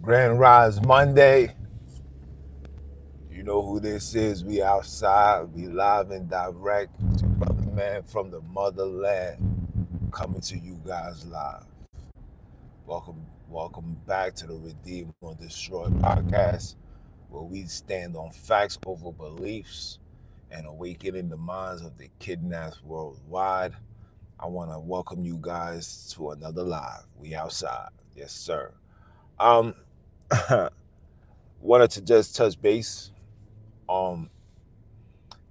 Grand Rise Monday. You know who this is. We outside. We live and direct. It's your brother man from the motherland coming to you guys live. Welcome back to the Redeem or Destroy podcast, where we stand on facts over beliefs and awakening the minds of the kidnapped worldwide. I want to welcome you guys to another live. We outside. Yes, sir. Um, wanted to just touch base on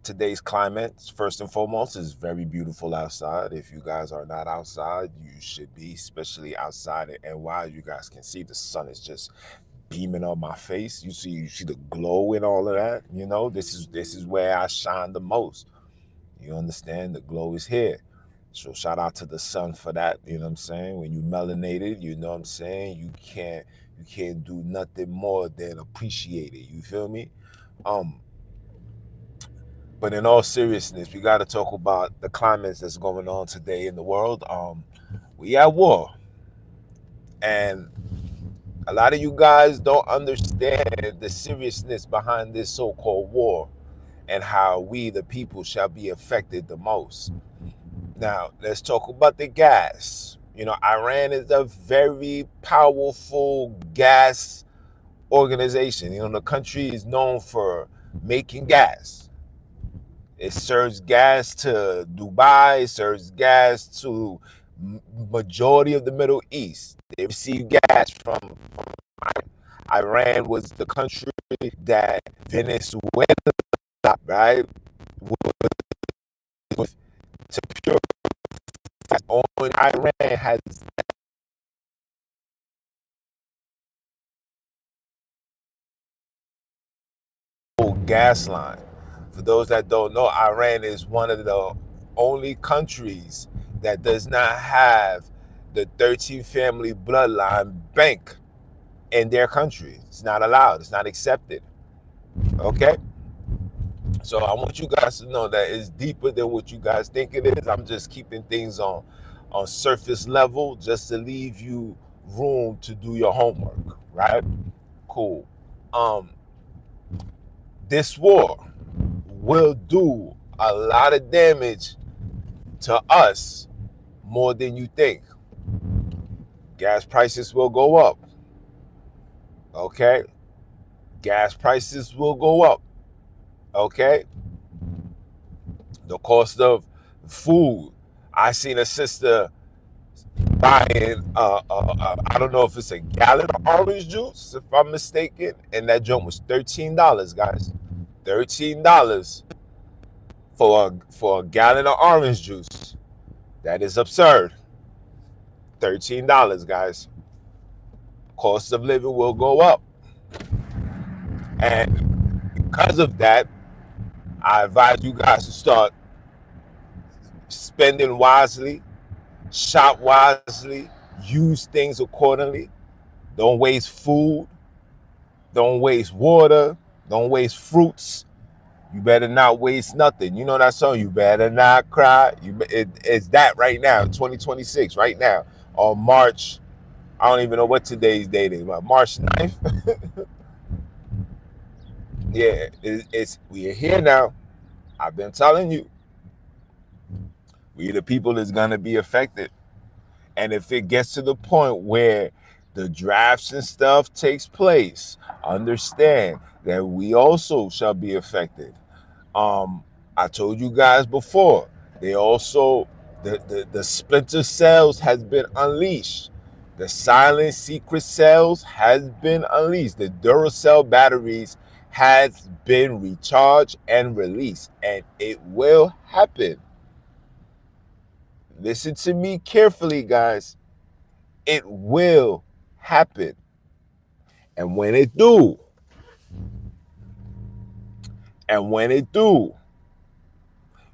today's climate. First and foremost, is very beautiful outside. If you guys are not outside, you should be, especially outside in NY. You guys can see the sun is just beaming on my face. You see the glow and all of that. You know, this is where I shine the most. You understand? The glow is here. So shout out to the sun for that. You know what I'm saying? When you melanated, you know what I'm saying? You can't do nothing more than appreciate it. You feel me? Um, but in all seriousness, we got to talk about the climates that's going on today in the world. We at war, and a lot of you guys don't understand the seriousness behind this so-called war and how we, the people, shall be affected the most. Now, let's talk about the gas. You know, Iran is a very powerful gas organization. You know, the country is known for making gas. It serves gas to Dubai, it serves gas to majority of the Middle East. They receive gas from Iran was the country that Venezuela, right, was to pure. Only Iran has a gas line. For those that don't know, Iran is one of the only countries that does not have the 13 family bloodline bank in their country. It's not allowed. It's not accepted. Okay? So I want you guys to know that it's deeper than what you guys think it is. I'm just keeping things on surface level just to leave you room to do your homework, right? Cool. Um, this war will do a lot of damage to us more than you think. Gas prices will go up. Okay? Gas prices will go up. Okay? The cost of food. I seen a sister buying, I don't know if it's a gallon of orange juice, if I'm mistaken, and that joint was $13, guys. $13 for a gallon of orange juice. That is absurd. $13, guys. Cost of living will go up. And because of that, I advise you guys to start spending wisely, shop wisely, use things accordingly. Don't waste food. Don't waste water. Don't waste fruits. You better not waste nothing. You know that song? You better not cry. It's that right now, 2026, right now, on March. I don't even know what today's date is, but March 9th. Yeah, we are here now. I've been telling you, we the people is gonna be affected. And if it gets to the point where the drafts and stuff takes place, understand that we also shall be affected. I told you guys before, they also the splinter cells has been unleashed. The silent secret cells has been unleashed. The Duracell batteries has been recharged and released, and it will happen. Listen to me carefully, guys. It will happen. And when it do,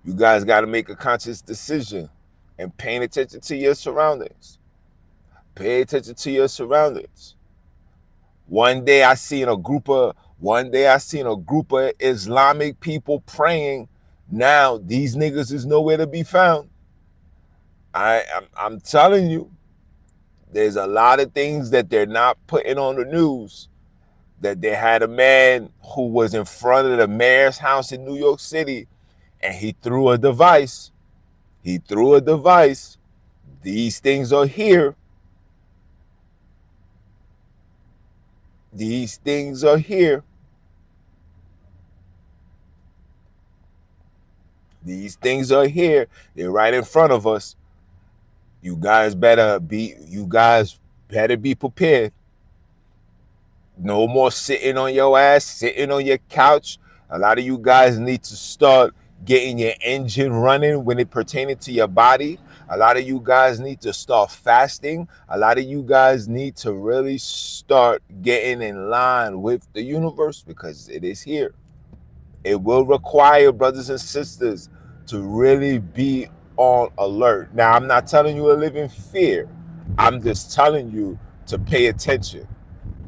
you guys got to make a conscious decision and paying attention to your surroundings. Pay attention to your surroundings. One day I seen a group of Islamic people praying. Now these niggas is nowhere to be found. I'm telling you, There's a lot of things that they're not putting on the news. That they had a man who was in front of the mayor's house in New York City, and he threw a device. He threw a device. These things are here. These things are here. These things are here. They're right in front of us. You guys better be prepared. No more sitting on your ass, sitting on your couch. A lot of you guys need to start getting your engine running when it pertaining to your body. A lot of you guys need to start fasting. A lot of you guys need to really start getting in line with the universe because it is here. It will require, brothers and sisters, to really be on alert. Now, I'm not telling you to live in fear. I'm just telling you to pay attention.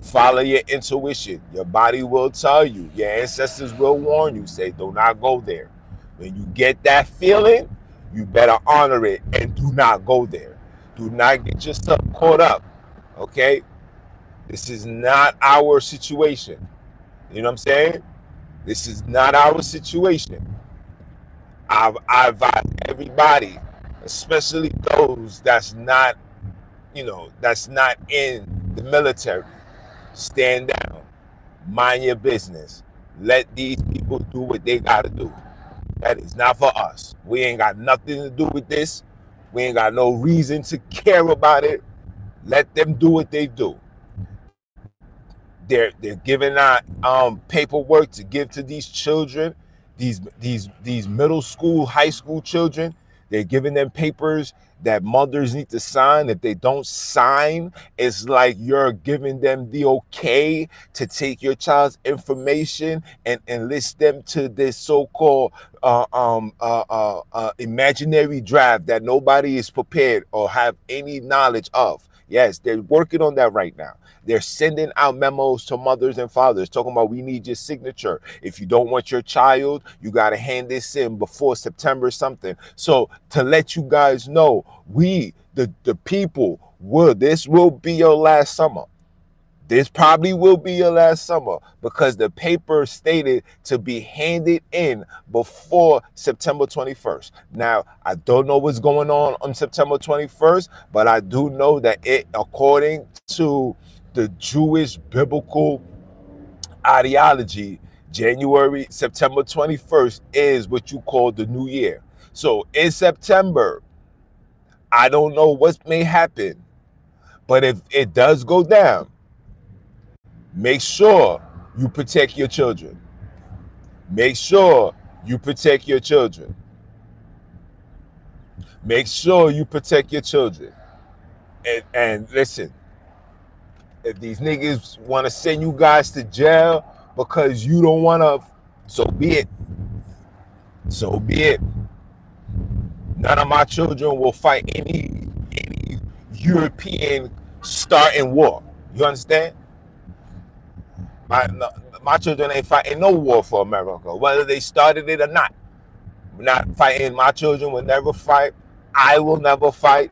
Follow your intuition. Your body will tell you. Your ancestors will warn you. Say, do not go there. When you get that feeling, you better honor it and do not go there. Do not get yourself caught up. Okay? This is not our situation. You know what I'm saying? This is not our situation. I advise everybody, especially those that's not, that's not in the military. Stand down. Mind your business. Let these people do what they gotta do. That is not for us. We ain't got nothing to do with this. We ain't got no reason to care about it. Let them do what they do. They're giving out paperwork to give to these children, these middle school, high school children. They're giving them papers that mothers need to sign. If they don't sign, it's like you're giving them the okay to take your child's information and enlist them to this so-called imaginary draft that nobody is prepared or have any knowledge of. Yes, they're working on that right now. They're sending out memos to mothers and fathers talking about we need your signature. If you don't want your child, you got to hand this in before September something. So to let you guys know, we, the people, this will be your last summer. This probably will be your last summer because the paper stated to be handed in before September 21st. Now, I don't know what's going on September 21st, but I do know that according to the Jewish biblical ideology, September 21st is what you call the new year. So in September, I don't know what may happen, but if it does go down, make sure you protect your children. Make sure you protect your children. Make sure you protect your children. And listen, if these niggas want to send you guys to jail because you don't want to, so be it. So be it. None of my children will fight any European starting war. You understand? My children ain't fighting no war for America, whether they started it or not. We're not fighting. My children will never fight. I will never fight.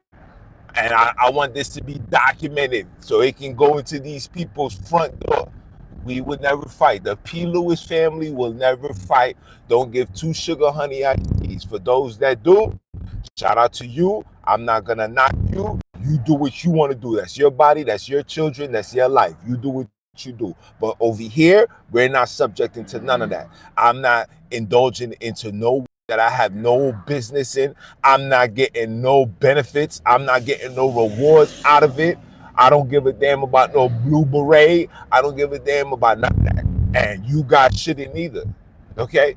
And I want this to be documented so it can go into these people's front door. We would never fight. The P. Lewis family will never fight. Don't give two sugar honey iced teas. For those that do, shout out to you. I'm not going to knock you. You do what you want to do. That's your body. That's your children. That's your life. You do what you do. But over here, we're not subjecting to none of that. I'm not indulging into no that I have no business in. I'm not getting no benefits. I'm not getting no rewards out of it. I don't give a damn about no blue beret. I don't give a damn about none of that. And you guys shouldn't either. Okay?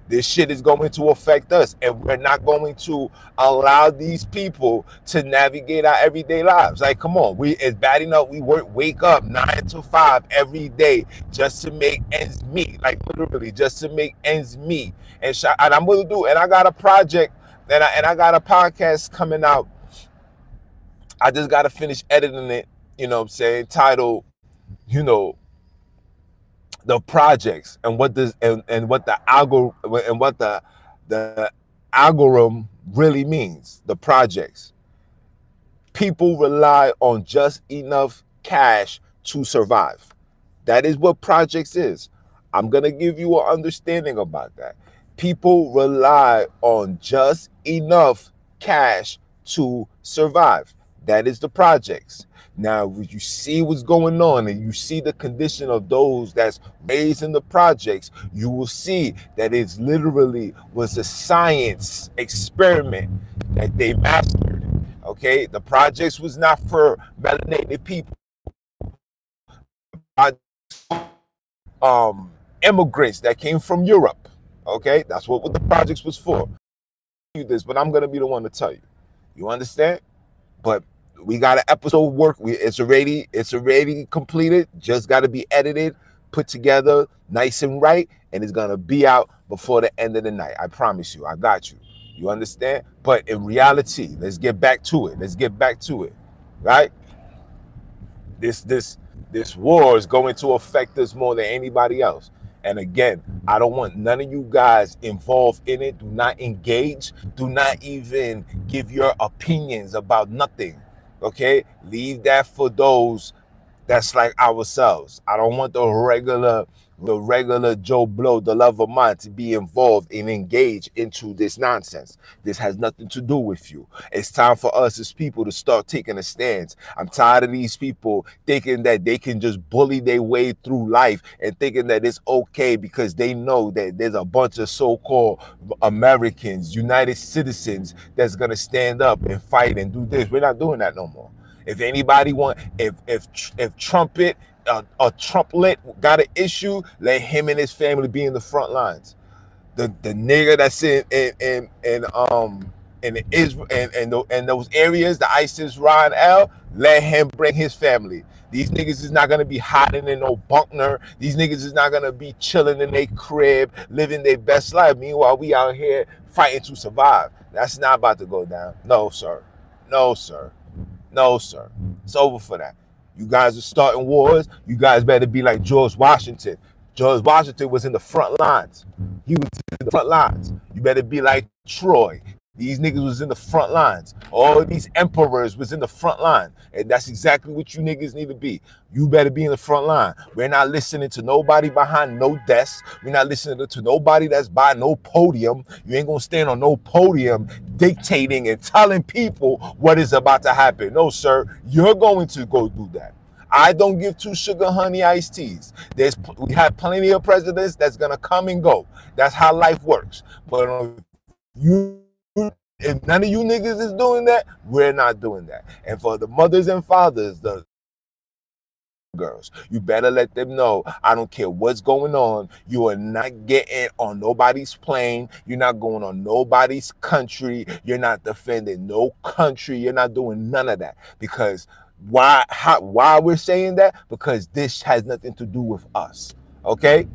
This shit is going to affect us, and we're not going to allow these people to navigate our everyday lives. Like, come on, it's bad enough we wake up 9 to 5 every day just to make ends meet. Like literally, just to make ends meet. And I'm gonna do. And I got a project, and I got a podcast coming out. I just got to finish editing it. You know what I'm saying? Titled, the projects and what this and what the algorithm really means. The projects. People rely on just enough cash to survive. That is what projects is. I'm going to give you an understanding about that. People rely on just enough cash to survive. That is the projects. Now, when you see what's going on and you see the condition of those that's raised in the projects, you will see that it's literally was a science experiment that they mastered. Okay, the projects was not for melanated people. Immigrants that came from Europe. Okay, that's what the projects was for. This, but I'm gonna be the one to tell you. You understand? But we got an episode work. It's already completed. Just got to be edited, put together, nice and right, and it's gonna be out before the end of the night. I promise you. I got you. You understand? But in reality, let's get back to it. Let's get back to it. Right? This war is going to affect us more than anybody else. And again, I don't want none of you guys involved in it. Do not engage. Do not even give your opinions about nothing. Okay? Leave that for those that's like ourselves. I don't want the regular Joe Blow, the love of mine, to be involved and engage into this nonsense. This has nothing to do with you. It's time for us as people to start taking a stance. I'm tired of these people thinking that they can just bully their way through life and thinking that it's okay because they know that there's a bunch of so-called Americans, United citizens that's gonna stand up and fight and do this. We're not doing that no more. If anybody want, if Trumpet, a Trumplet got an issue, let him and his family be in the front lines. The nigga that's in Israel and those areas, the ISIS Ron L, let him bring his family. These niggas is not gonna be hiding in no bunker. These niggas is not gonna be chilling in their crib, living their best life. Meanwhile, we out here fighting to survive. That's not about to go down. No, sir. No, sir. No, sir. It's over for that. You guys are starting wars. You guys better be like George Washington. George Washington was in the front lines. He was in the front lines. You better be like Troy. These niggas was in the front lines. All these emperors was in the front line. And that's exactly what you niggas need to be. You better be in the front line. We're not listening to nobody behind no desk. We're not listening to nobody that's by no podium. You ain't gonna stand on no podium dictating and telling people what is about to happen. No, sir. You're going to go do that. I don't give two sugar honey iced teas. We have plenty of presidents that's gonna come and go. That's how life works. But if none of you niggas is doing that, we're not doing that. And for the mothers and fathers, the girls, you better let them know, I don't care what's going on, you are not getting on nobody's plane, you're not going on nobody's country, you're not defending no country, you're not doing none of that. Because why we're saying that? Because this has nothing to do with us. Okay?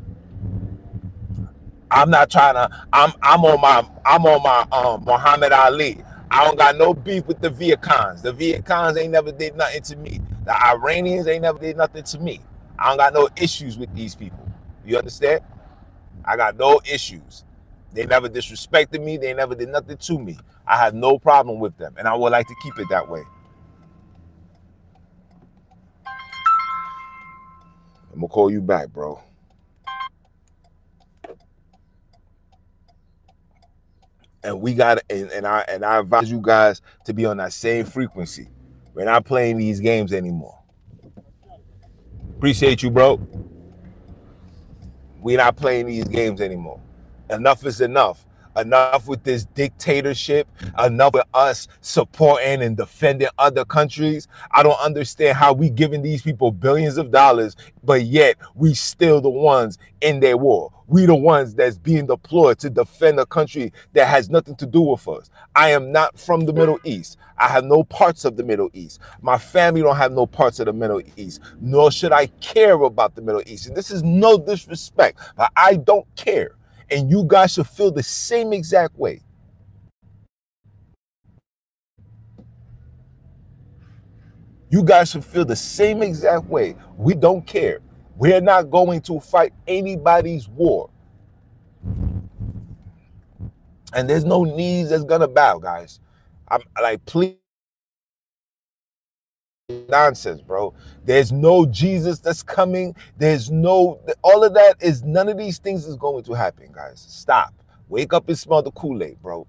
I'm not trying to. I'm on my Muhammad Ali. I don't got no beef with the Viet Cons. The Viet Cons ain't never did nothing to me. The Iranians ain't never did nothing to me. I don't got no issues with these people. You understand? I got no issues. They never disrespected me. They never did nothing to me. I have no problem with them, and I would like to keep it that way. I'm gonna call you back, bro. And we got and I advise you guys to be on that same frequency. We're not playing these games anymore. Appreciate you, bro. We're not playing these games anymore. Enough is enough. Enough with this dictatorship. Enough with us supporting and defending other countries. I don't understand how we giving these people billions of dollars, but yet we still the ones in their war. We the ones that's being deployed to defend a country that has nothing to do with us. I am not from the Middle East. I have no parts of the Middle East. My family don't have no parts of the Middle East, nor should I care about the Middle East. And this is no disrespect, but I don't care. And you guys should feel the same exact way. You guys should feel the same exact way. We don't care. We're not going to fight anybody's war. And there's no knees that's gonna bow, guys. I'm like, please. nonsense, bro. There's no Jesus that's coming. There's no, all of that is, none of these things is going to happen, guys. Stop. Wake up and smell the Kool-Aid, bro.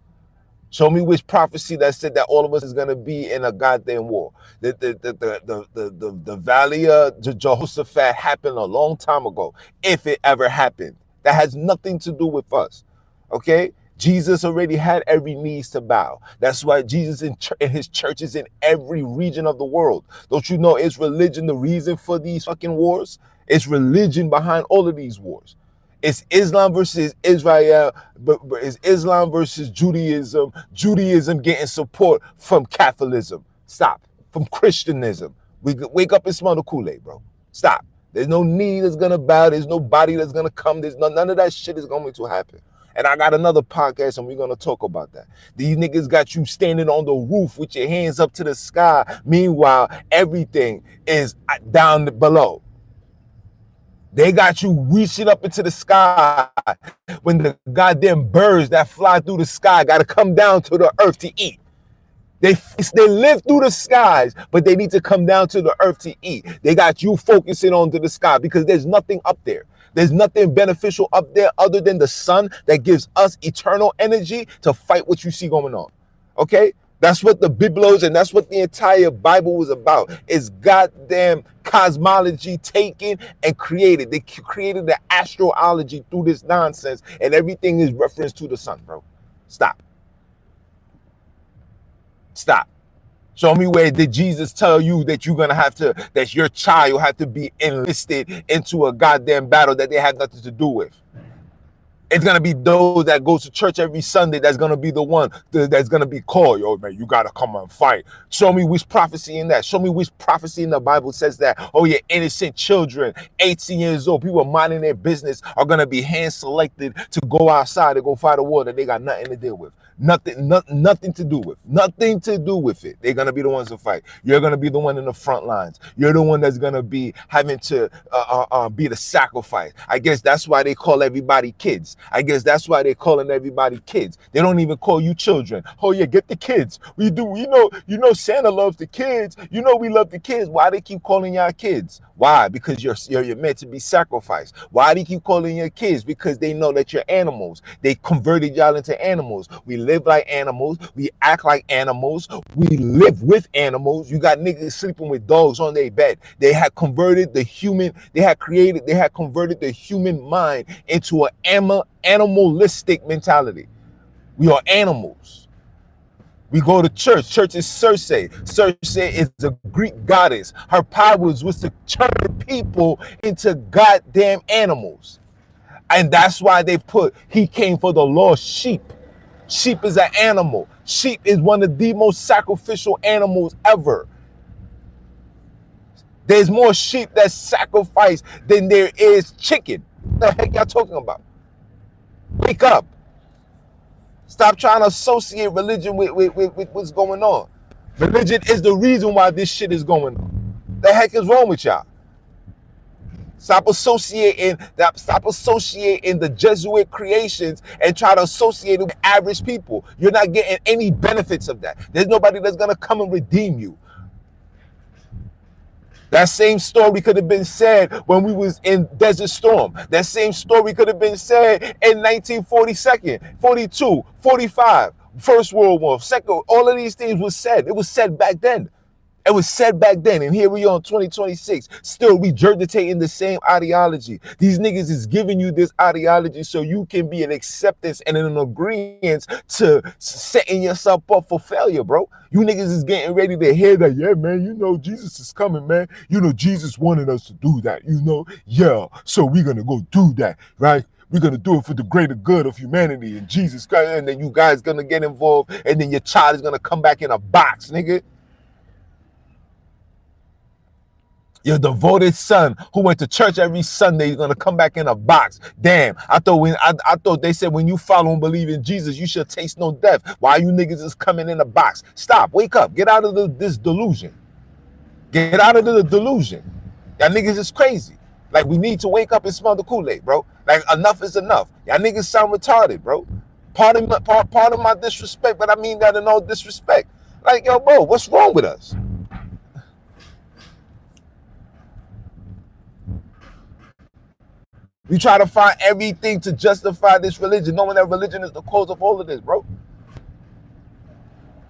Show me which prophecy that said that all of us is gonna be in a goddamn war. The Valley of Jehoshaphat happened a long time ago, if it ever happened. That has nothing to do with us. Okay? Jesus already had every knees to bow. That's why Jesus in his church is in every region of the world. Don't you know it's religion the reason for these fucking wars? It's religion behind all of these wars. It's Islam versus Israel, but it's Islam versus Judaism. Judaism getting support from Catholicism. Stop. From Christianism. We wake up and smell the Kool-Aid, bro. Stop. There's no knee that's gonna bow. There's no body that's gonna come. There's none of that shit is going to happen. And I got another podcast and we're gonna talk about that. These niggas got you standing on the roof with your hands up to the sky. Meanwhile, everything is down below. They got you reaching up into the sky when the goddamn birds that fly through the sky got to come down to the earth to eat. They live through the skies, but they need to come down to the earth to eat. They got you focusing onto the sky because there's nothing up there. There's nothing beneficial up there other than the sun that gives us eternal energy to fight what you see going on. Okay? That's what the Biblos and that's what the entire Bible was about. Is goddamn cosmology taken and created. They created the astrology through this nonsense, and everything is reference to the sun, bro. Stop. Stop. Show me where did Jesus tell you that you're gonna have to, that your child have to be enlisted into a goddamn battle that they have nothing to do with. It's going to be those that go to church every Sunday that's going to be the one that's going to be called. Yo, man, you got to come and fight. Show me which prophecy in that. Show me which prophecy in the Bible says that, oh, yeah, innocent children, 18 years old, people minding their business are going to be hand-selected to go outside and go fight a war that they got nothing to deal with. Nothing to do with. Nothing to do with it. They're going to be the ones to fight. You're going to be the one in the front lines. You're the one that's going to be having to be the sacrifice. I guess that's why they call everybody kids. I guess that's why they're calling everybody kids. They don't even call you children. Oh yeah, get the kids. We do. You know Santa loves the kids. You know we love the kids. Why they keep calling y'all kids? Why? Because you're meant to be sacrificed. Why do you keep calling your kids? Because they know that you're animals. They converted y'all into animals. We live like animals. We act like animals. We live with animals. You got niggas sleeping with dogs on their bed. They had converted the human. They had converted the human mind into an animalistic mentality. We are animals. We go to church. Church is Circe. Circe is a Greek goddess. Her powers was to turn people into goddamn animals. And that's why they put, he came for the lost sheep. Sheep is an animal. Sheep is one of the most sacrificial animals ever. There's more sheep that sacrifice than there is chicken. What the heck y'all talking about? Wake up. Stop trying to associate religion with what's going on. Religion is the reason why this shit is going on. The heck is wrong with y'all? Stop associating the Jesuit creations and try to associate it with average people. You're not getting any benefits of that. There's nobody that's gonna come and redeem you. That same story could have been said when we was in Desert Storm. That same story could have been said in 1942, 42, 45, First World War, Second. All of these things was said. It was said back then. It was said back then, and here we are in 2026, still regurgitating the same ideology. These niggas is giving you this ideology so you can be an acceptance and an agreement to setting yourself up for failure, bro. You niggas is getting ready to hear that, yeah, man, you know Jesus is coming, man. You know Jesus wanted us to do that, you know? Yeah, so we're going to go do that, right? We're going to do it for the greater good of humanity and Jesus Christ, and then you guys going to get involved, and then your child is going to come back in a box, nigga. Your devoted son who went to church every Sunday is gonna come back in a box. Damn, I thought they said when you follow and believe in Jesus, you should taste no death. Why you niggas is coming in a box? Stop, wake up, get out of this delusion. Get out of the delusion. Y'all niggas is crazy. Like, we need to wake up and smell the Kool-Aid, bro. Like, enough is enough. Y'all niggas sound retarded, bro. Pardon my disrespect, but I mean that in all disrespect. Like, yo, bro, what's wrong with us? We try to find everything to justify this religion, knowing that religion is the cause of all of this, bro.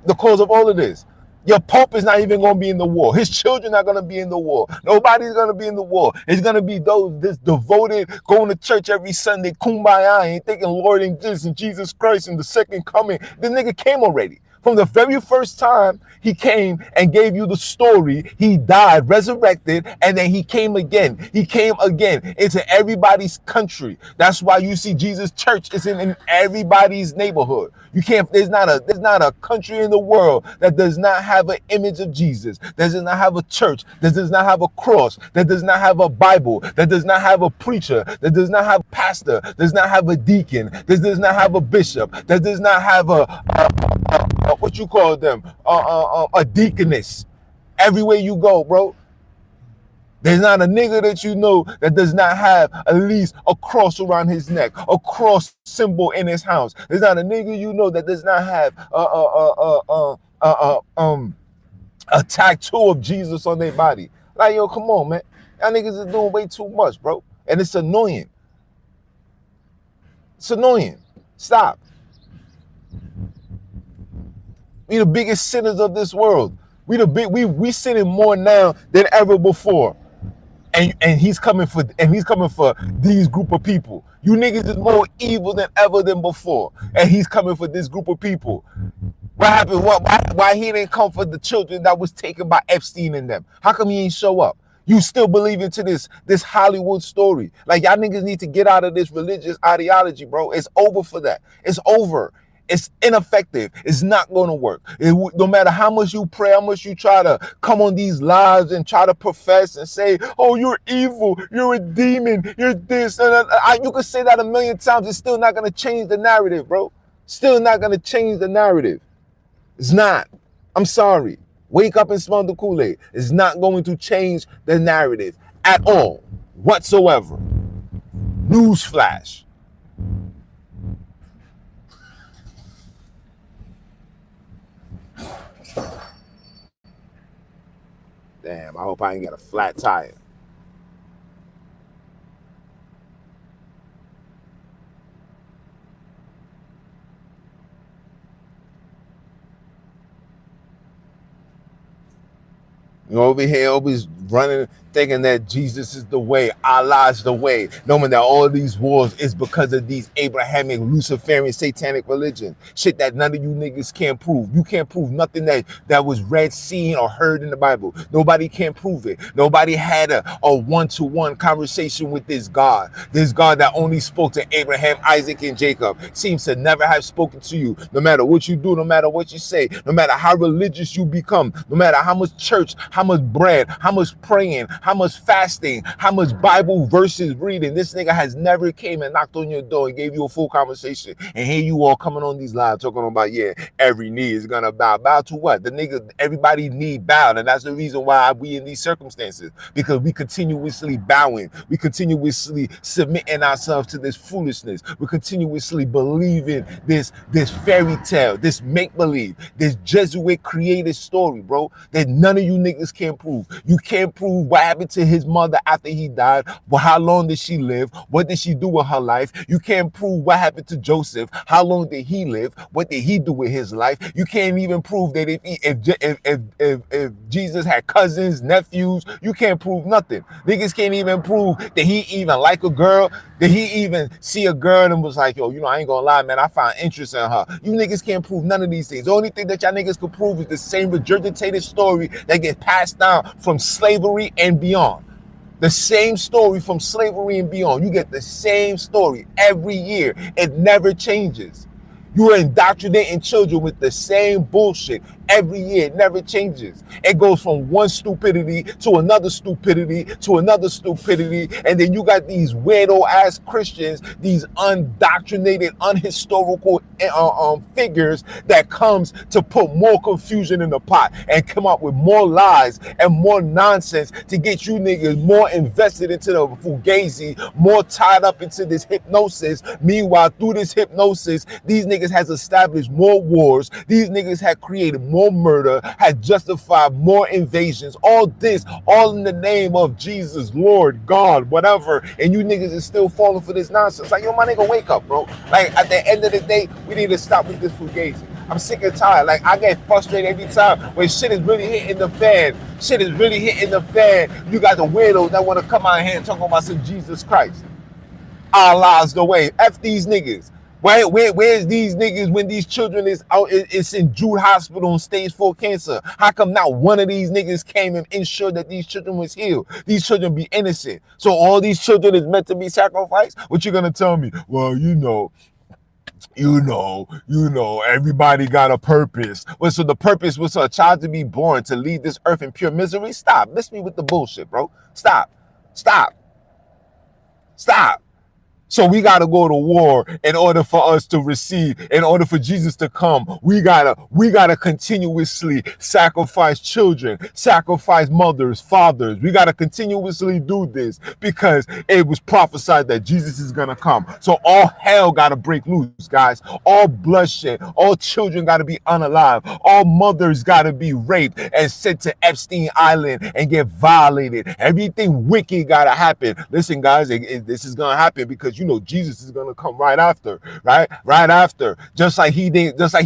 The cause of all of this. Your Pope is not even going to be in the war. His children are going to be in the war. Nobody's going to be in the war. It's going to be those this devoted, going to church every Sunday, kumbaya, and thinking Lord and this and Jesus Christ and the second coming. The nigga came already. From the very first time he came and gave you the story, he died, resurrected, and then he came again. He came again into everybody's country. That's why you see Jesus' church is in everybody's neighborhood. You can't. There's not a country in the world that does not have an image of Jesus. That does not have a church. That does not have a cross. That does not have a Bible. That does not have a preacher. That does not have a pastor. Does not have a deacon. That does not have a bishop. That does not have what you call them, a deaconess. Everywhere you go, bro. There's not a nigga that you know that does not have at least a cross around his neck, a cross symbol in his house. There's not a nigga you know that does not have a tattoo of Jesus on their body. Like, yo, come on, man. Y'all niggas is doing way too much, bro. And it's annoying. It's annoying. Stop. We the biggest sinners of this world. We sinning more now than ever before. And he's coming for these group of people. You niggas is more evil than ever than before. And he's coming for this group of people. What happened? Why he didn't come for the children that was taken by Epstein and them? How come he ain't show up? You still believe into this Hollywood story. Like, y'all niggas need to get out of this religious ideology, bro. It's over for that. It's over. It's ineffective. It's not going to work. No matter how much you pray, how much you try to come on these lives and try to profess and say, oh, you're evil, you're a demon, you're this. You can say that a million times. It's still not going to change the narrative, bro. Still not going to change the narrative. It's not. I'm sorry. Wake up and smell the Kool-Aid. It's not going to change the narrative at all, whatsoever. Newsflash. Damn, I hope I ain't got a flat tire. You know, over here, always running, thinking that Jesus is the way, Allah is the way, knowing that all these wars is because of these Abrahamic, Luciferian, satanic religion. Shit that none of you niggas can prove. You can't prove nothing that was read, seen, or heard in the Bible. Nobody can prove it. Nobody had a one-to-one conversation with this God that only spoke to Abraham, Isaac, and Jacob. Seems to never have spoken to you. No matter what you do, no matter what you say, no matter how religious you become, no matter how much church, how much bread, how much praying, how much fasting, how much Bible verses reading, this nigga has never came and knocked on your door and gave you a full conversation. And here you all coming on these lives talking about, yeah, every knee is gonna bow. Bow to what? The nigga, everybody knee bowed. And that's the reason why we in these circumstances, because we continuously bowing, we continuously submitting ourselves to this foolishness, we continuously believing this fairy tale, this make-believe, this Jesuit created story, bro, that none of you niggas can prove. You can't prove what happened to his mother after he died. Well, how long did she live? What did she do with her life? You can't prove what happened to Joseph. How long did he live? What did he do with his life? You can't even prove that if Jesus had cousins, nephews, you can't prove nothing. Niggas can't even prove that he even like a girl. Did he even see a girl and was like, yo, you know, I ain't gonna lie, man, I find interest in her. You niggas can't prove none of these things. The only thing that y'all niggas can prove is the same regurgitated story that gets passed down from slavery and beyond. The same story from slavery and beyond. You get the same story every year. It never changes. You are indoctrinating children with the same bullshit every year. It never changes. It goes from one stupidity to another stupidity to another stupidity. And then you got these weirdo ass Christians, these undoctrinated, unhistorical figures that comes to put more confusion in the pot and come up with more lies and more nonsense to get you niggas more invested into the fugazi, more tied up into this hypnosis. Meanwhile, through this hypnosis, these niggas has established more wars. These niggas have created more murder, has justified more invasions. All this, all in the name of Jesus, Lord, God, whatever. And you niggas is still falling for this nonsense. Like, yo, my nigga, wake up, bro. Like, at the end of the day, we need to stop with this fugazi. I'm sick and tired. Like, I get frustrated every time when shit is really hitting the fan. Shit is really hitting the fan. You got the weirdos that want to come out here and talk about some Jesus Christ. Allah's the way. F these niggas. Where's these niggas when these children is out? It's in Jude Hospital on stage 4 cancer. How come not one of these niggas came and ensured that these children was healed? These children be innocent. So all these children is meant to be sacrificed? What you gonna tell me? Well, you know, everybody got a purpose. Well, so the purpose was for a child to be born to leave this earth in pure misery? Stop. Miss me with the bullshit, bro. Stop. So we got to go to war in order for us to receive, in order for Jesus to come. We gotta continuously sacrifice children, sacrifice mothers, fathers. We got to continuously do this because it was prophesied that Jesus is going to come. So all hell got to break loose, guys. All bloodshed, all children got to be unalive. All mothers got to be raped and sent to Epstein Island and get violated. Everything wicked got to happen. Listen, guys, this is going to happen because you know Jesus is gonna come right after, right after. Just like he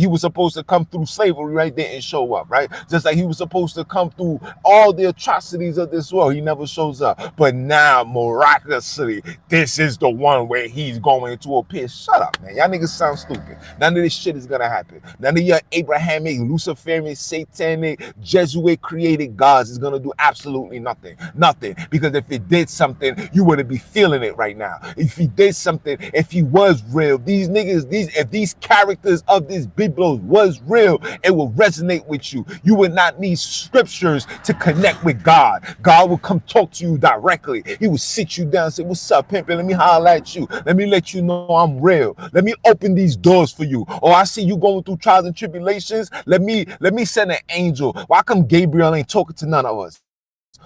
was supposed to come through slavery, right? Didn't show up, right? Just like he was supposed to come through all the atrocities of this world, he never shows up. But now, miraculously, this is the one where he's going to appear. Shut up, man. Y'all niggas sound stupid. None of this shit is gonna happen. None of your Abrahamic, Luciferian, Satanic, Jesuit created gods is gonna do absolutely nothing. Nothing. Because if it did something, you wouldn't be feeling it right now. If he did something, if he was real, these niggas, if these characters of these Biblos was real, it will resonate with you. You would not need scriptures to connect with God. God will come talk to you directly. He will sit you down and say, what's up, pimpin'? Let me holler at you. Let me let you know I'm real. Let me open these doors for you. Oh, I see you going through trials and tribulations. Let me send an angel. Why come Gabriel ain't talking to none of us?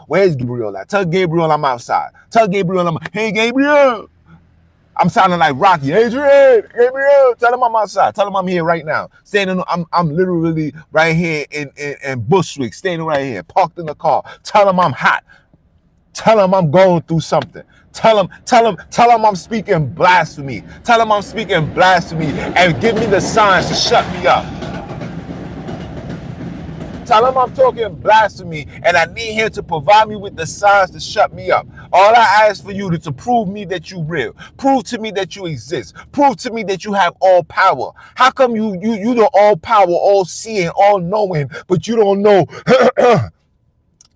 Where's Gabriel at? Tell Gabriel I'm outside. Tell Gabriel hey, Gabriel. I'm sounding like Rocky. Adrian, Gabriel, tell him I'm outside. Tell him I'm here right now. Standing, I'm literally right here in Bushwick, standing right here, parked in the car. Tell him I'm hot. Tell him I'm going through something. Tell him I'm speaking blasphemy. Tell him I'm speaking blasphemy and give me the signs to shut me up. Tell him I'm talking blasphemy and I need him to provide me with the signs to shut me up. All I ask for you is to prove me that you real. Prove to me that you exist. Prove to me that you have all power. How come you the all power, all seeing, all knowing, but you don't know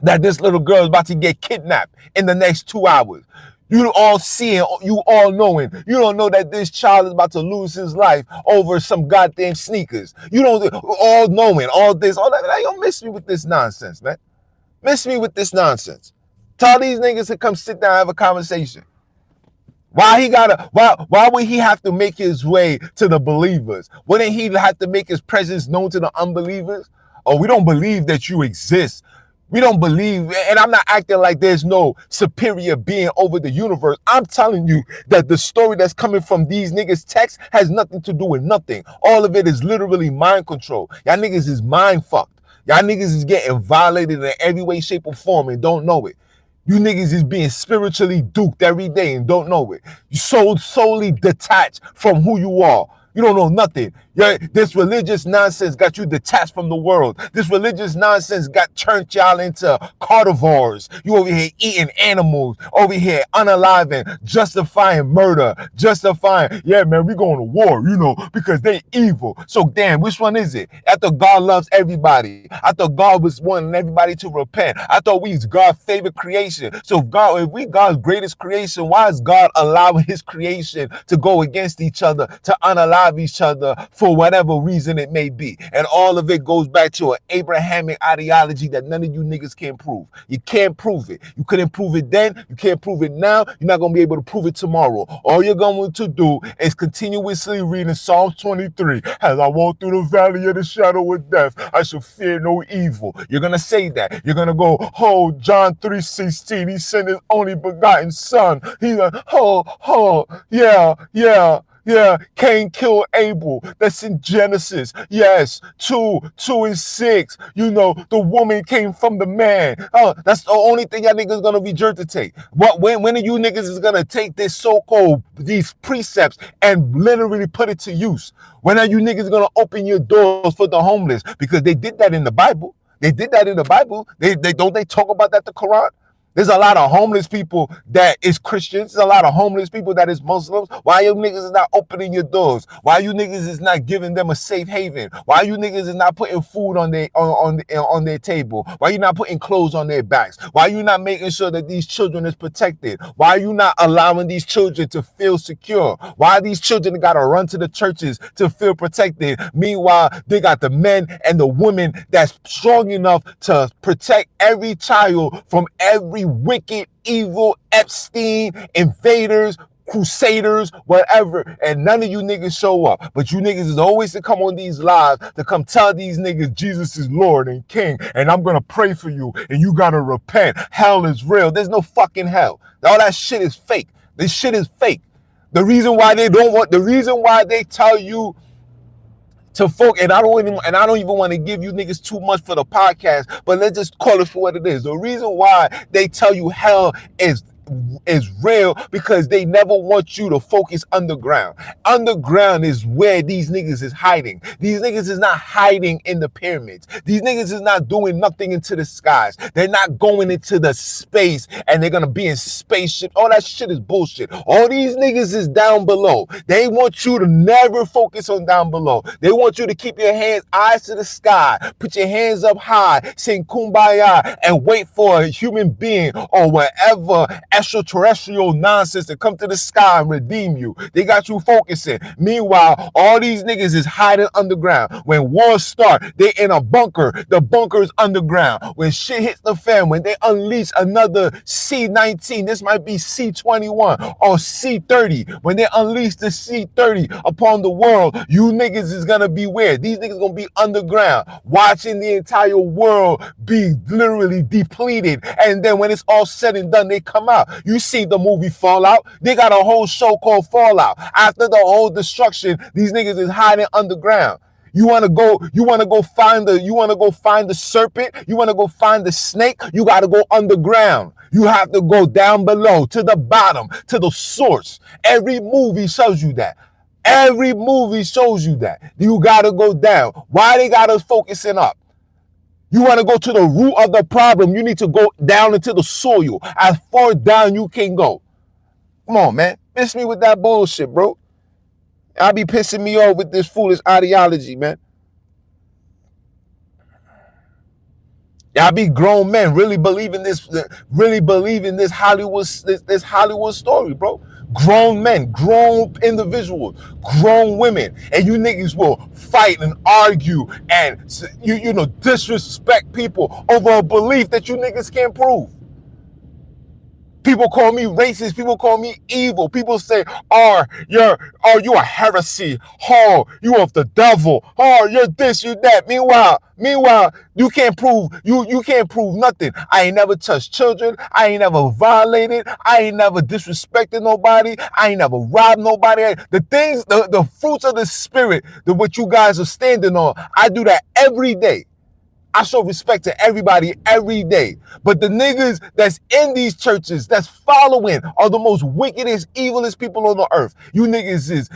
that this little girl is about to get kidnapped in the next 2 hours? You all seeing, you all knowing. You don't know that this child is about to lose his life over some goddamn sneakers. You don't all knowing, all this, all that. You don't miss me with this nonsense, man. Miss me with this nonsense. Tell these niggas to come sit down and have a conversation. Why would he have to make his way to the believers? Wouldn't he have to make his presence known to the unbelievers? Oh, we don't believe that you exist. We don't believe, and I'm not acting like there's no superior being over the universe. I'm telling you that the story that's coming from these niggas' text has nothing to do with nothing. All of it is literally mind control. Y'all niggas is mind fucked. Y'all niggas is getting violated in every way, shape, or form and don't know it. You niggas is being spiritually duped every day and don't know it. You solely detached from who you are. You don't know nothing. This religious nonsense got you detached from the world. This religious nonsense turned y'all into carnivores. You over here eating animals, over here unaliving, justifying murder, justifying, yeah, man, we going to war, because they evil. So damn, which one is it? I thought God loves everybody. I thought God was wanting everybody to repent. I thought we was God's favorite creation. So if we God's greatest creation, why is God allowing his creation to go against each other, to unalive each other for whatever reason it may be? And all of it goes back to an Abrahamic ideology that none of you niggas can prove. You can't prove it. You couldn't prove it then. You can't prove it now. You're not going to be able to prove it tomorrow. All you're going to do is continuously reading Psalms 23. As I walk through the valley of the shadow of death, I shall fear no evil. You're going to say that. You're going to go, oh, John 3:16, he sent his only begotten son. He's like, yeah. Yeah, Cain killed Abel. That's in Genesis. Yes, 2:6. You know, the woman came from the man. Oh, that's the only thing y'all niggas gonna regurgitate. When are you niggas is gonna take this so-called, these precepts and literally put it to use? When are you niggas gonna open your doors for the homeless? Because they did that in the Bible. They did that in the Bible. They don't they talk about that in the Quran? There's a lot of homeless people that is Christians. There's a lot of homeless people that is Muslims. Why you niggas is not opening your doors? Why you niggas is not giving them a safe haven? Why you niggas is not putting food on their table? Why you not putting clothes on their backs? Why you not making sure that these children is protected? Why are you not allowing these children to feel secure? Why these children gotta run to the churches to feel protected? Meanwhile, they got the men and the women that's strong enough to protect every child from every wicked, evil, Epstein, invaders, crusaders, whatever, and none of you niggas show up. But you niggas is always to come on these lives to come tell these niggas Jesus is Lord and King, and I'm gonna pray for you, and you gotta repent. Hell is real. There's no fucking hell. All that shit is fake. This shit is fake. The reason why they tell you to folk, and I don't even want to give you niggas too much for the podcast, but let's just call it for what it is. The reason why they tell you hell is real because they never want you to focus underground. Underground is where these niggas is hiding. These niggas is not hiding in the pyramids. These niggas is not doing nothing into the skies. They're not going into the space and they're gonna be in spaceship. All that shit is bullshit. All these niggas is down below. They want you to never focus on down below. They want you to keep your eyes to the sky, put your hands up high, sing kumbaya, and wait for a human being or whatever extraterrestrial nonsense to come to the sky and redeem you. They got you focusing. Meanwhile, all these niggas is hiding underground. When wars start, they in a bunker. The bunker is underground. When shit hits the fan, when they unleash another C-19, this might be C-21 or C-30. When they unleash the C-30 upon the world, you niggas is gonna be where? These niggas gonna be underground, watching the entire world be literally depleted. And then when it's all said and done, they come out. You see the movie Fallout. They got a whole show called Fallout. After the whole destruction, these niggas is hiding underground. You want to go find the serpent, you want to go find the snake, you got to go underground. You have to go down below to the bottom, to the source. Every movie shows you that. Every movie shows you that. You got to go down. Why they got us focusing up? You want to go to the root of the problem, you need to go down into the soil. As far down you can go. Come on, man. Miss me with that bullshit, bro. I'll be pissing me off with this foolish ideology, man. Y'all be grown men really believing this Hollywood story, bro. Grown men, grown individuals, grown women, and you niggas will fight and argue and disrespect people over a belief that you niggas can't prove. People call me racist. People call me evil. People say, you a heresy. Oh, you of the devil. Oh, you're this, you that. Meanwhile, you can't prove nothing. I ain't never touched children. I ain't never violated. I ain't never disrespected nobody. I ain't never robbed nobody. The fruits of the spirit, what you guys are standing on, I do that every day. I show respect to everybody every day. But the niggas that's in these churches that's following are the most wickedest, evilest people on the earth. You niggas is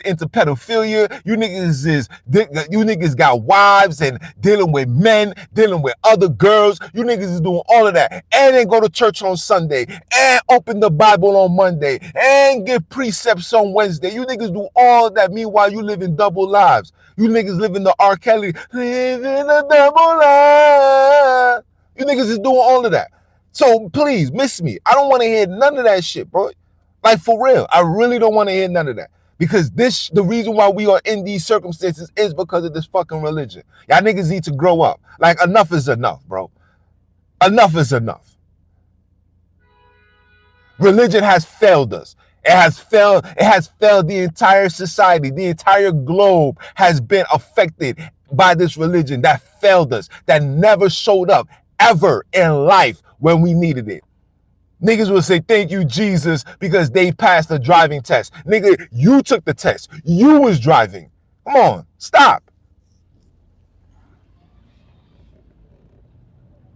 into pedophilia. You niggas got wives and dealing with men, dealing with other girls. You niggas is doing all of that. And then go to church on Sunday and open the Bible on Monday and give precepts on Wednesday. You niggas do all of that. Meanwhile, you live in double lives. You niggas live in the R. Kelly, live in a double life. You niggas is doing all of that. So please, miss me. I don't want to hear none of that shit, bro. Like, for real. I really don't want to hear none of that. Because the reason why we are in these circumstances is because of this fucking religion. Y'all niggas need to grow up. Like, enough is enough, bro. Enough is enough. Religion has failed us. It has failed the entire society. The entire globe has been affected by this religion that failed us, that never showed up ever in life when we needed it. Niggas will say, thank you, Jesus, because they passed the driving test. Nigga, you took the test. You was driving. Come on, stop.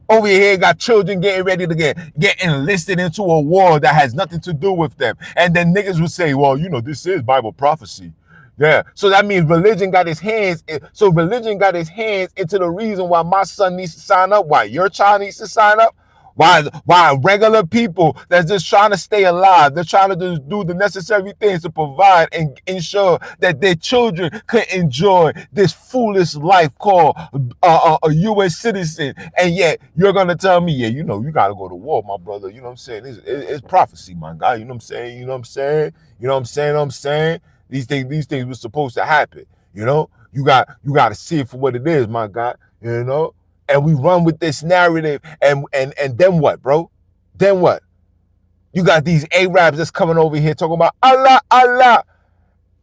Over here, got children getting ready to get enlisted into a war that has nothing to do with them. And then niggas would say, well, this is Bible prophecy. Yeah. So that means religion got his hands. So religion got his hands into the reason why my son needs to sign up, why your child needs to sign up. Why regular people that's just trying to stay alive, they're trying to just do the necessary things to provide and ensure that their children can enjoy this foolish life called a U.S. citizen, and yet you're gonna tell me, yeah, you gotta go to war, my brother. You know what I'm saying? It's prophecy, my guy. You know what I'm saying? You know what I'm saying? You know what I'm saying? You know what I'm saying? These things were supposed to happen. You got to see it for what it is, my guy. And we run with this narrative, and then what, bro? Then what? You got these Arabs that's coming over here talking about Allah, Allah.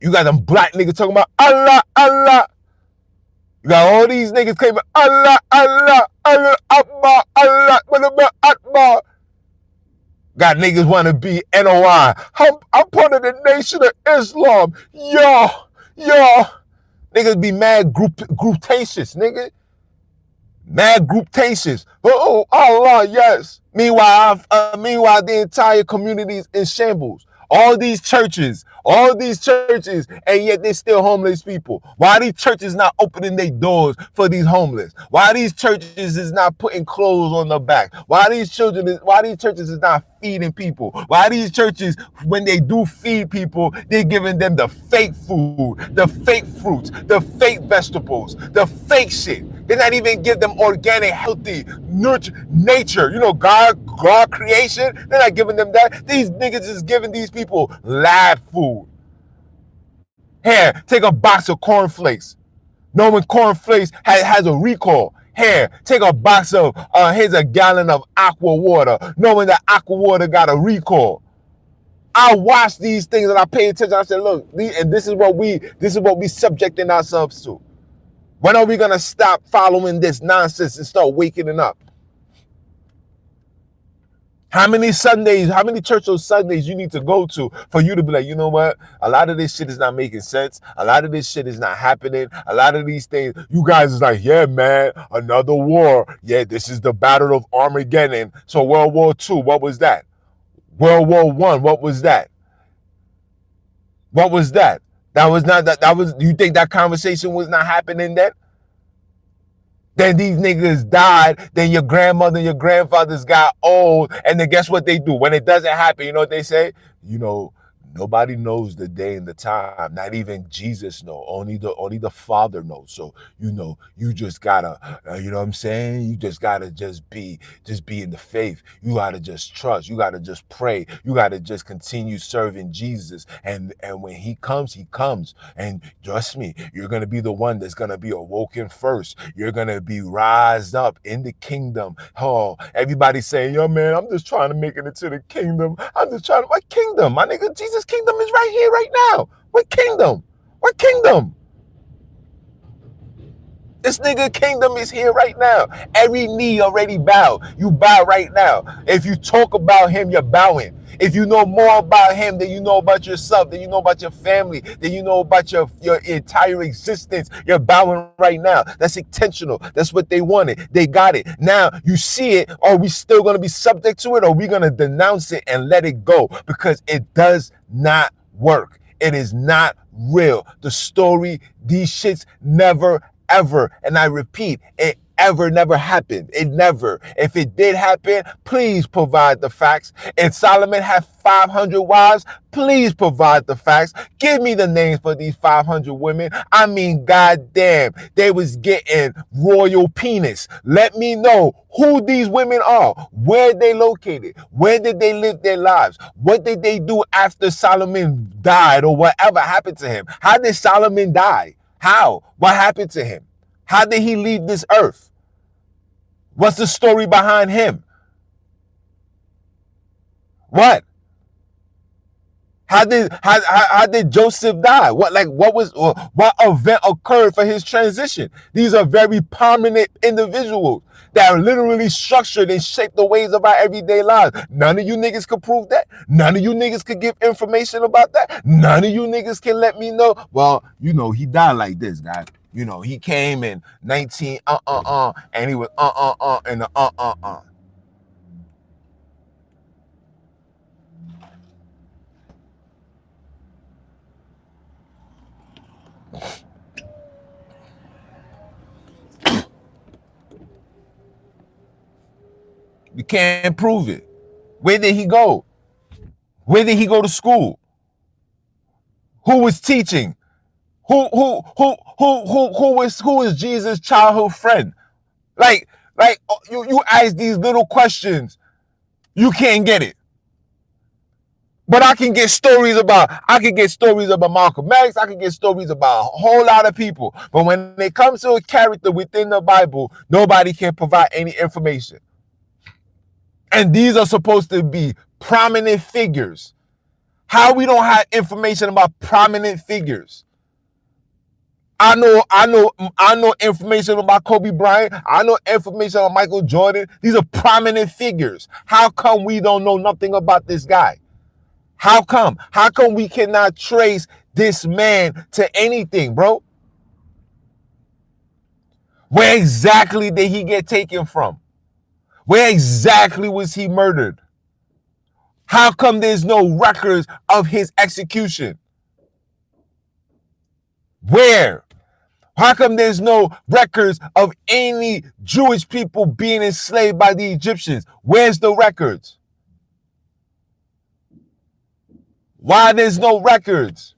You got them black niggas talking about Allah, Allah. You got all these niggas claiming Allah, Allah, Allah, Akbar, Allah, Akbar. Got niggas want to be NOI. I'm part of the Nation of Islam. Yo. Niggas be mad groupacious, nigga. Mad groupacious. Oh, Allah, yes. Meanwhile, the entire community is in shambles. All these churches, and yet they're still homeless people. Why are these churches not opening their doors for these homeless? Why are these churches is not putting clothes on their back? Why are these churches is not feeding people? Why are these churches, when they do feed people, they're giving them the fake food, the fake fruits, the fake vegetables, the fake shit? They're not even give them organic, healthy, nature. God creation. They're not giving them that. These niggas is giving these people lab food. Here, take a box of cornflakes. Knowing cornflakes has a recall. Here, take a box of, here's a gallon of aqua water. Knowing that aqua water got a recall. I watch these things and I pay attention. I said, look, and this is what we subjecting ourselves to. When are we going to stop following this nonsense and start waking up? How many church on Sundays you need to go to for you to be like, you know what? A lot of this shit is not making sense. A lot of this shit is not happening. A lot of these things, you guys is like, yeah, man, another war. Yeah, this is the Battle of Armageddon. So World War II, what was that? World War I, what was that? What was that? You think that conversation was not happening then? Then these niggas died, then your grandmother and your grandfathers got old, and then guess what they do? When it doesn't happen, you know what they say? Nobody knows the day and the time. Not even Jesus knows. Only the Father knows. So you just gotta, you know what I'm saying? You just gotta just be in the faith. You gotta just trust. You gotta just pray. You gotta just continue serving Jesus. And when He comes, He comes. And trust me, you're gonna be the one that's gonna be awoken first. You're gonna be rised up in the kingdom. Oh, everybody saying, yo, man, I'm just trying to make it into the kingdom. What kingdom? My nigga, Jesus' kingdom is right here, right now. What kingdom? What kingdom? This nigga kingdom is here right now. Every knee already bowed. You bow right now. If you talk about Him, you're bowing. If you know more about Him than you know about yourself, than you know about your family, than you know about your entire existence, you're bowing right now. That's intentional. That's what they wanted. They got it. Now you see it. Are we still going to be subject to it, or are we going to denounce it and let it go? Because it does not work. It is not real. The story, these shits never ever, and I repeat, it never happened. It never. If it did happen, please provide the facts. If Solomon had 500 wives, please provide the facts. Give me the names for these 500 women. I mean, goddamn, they was getting royal penis. Let me know who these women are. Where they located? Where did they live their lives? What did they do after Solomon died, or whatever happened to him? How did Solomon die? How? What happened to him? How did he leave this earth? What's the story behind him? What? How did Joseph die? What event occurred for his transition? These are very prominent individuals that are literally structured and shape the ways of our everyday lives. None of you niggas could prove that. None of you niggas could give information about that. None of you niggas can let me know. Well, he died like this, guys. He came in 19 and he was and the. You can't prove it. Where did he go? Where did he go to school? Who was teaching? Who was Jesus' childhood friend? Like you ask these little questions, you can't get it. But I can get stories about Malcolm X. I can get stories about a whole lot of people. But when it comes to a character within the Bible, nobody can provide any information. And these are supposed to be prominent figures. How we don't have information about prominent figures? I know information about Kobe Bryant. I know information on Michael Jordan. These are prominent figures. How come we don't know nothing about this guy? How come? How come we cannot trace this man to anything, bro? Where exactly did he get taken from? Where exactly was he murdered? How come there's no records of his execution? Where? How come there's no records of any Jewish people being enslaved by the Egyptians? Where's the records? Why there's no records?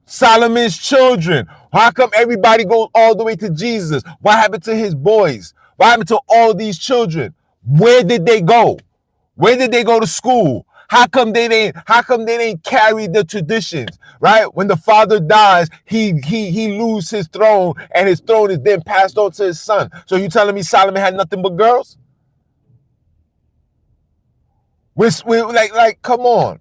Solomon's children. How come everybody goes all the way to Jesus? What happened to his boys? What happened to all these children? Where did they go? Where did they go to school? How come they didn't carry the traditions, right? When the father dies, he loses his throne, and his throne is then passed on to his son. So you telling me Solomon had nothing but girls? We're come on.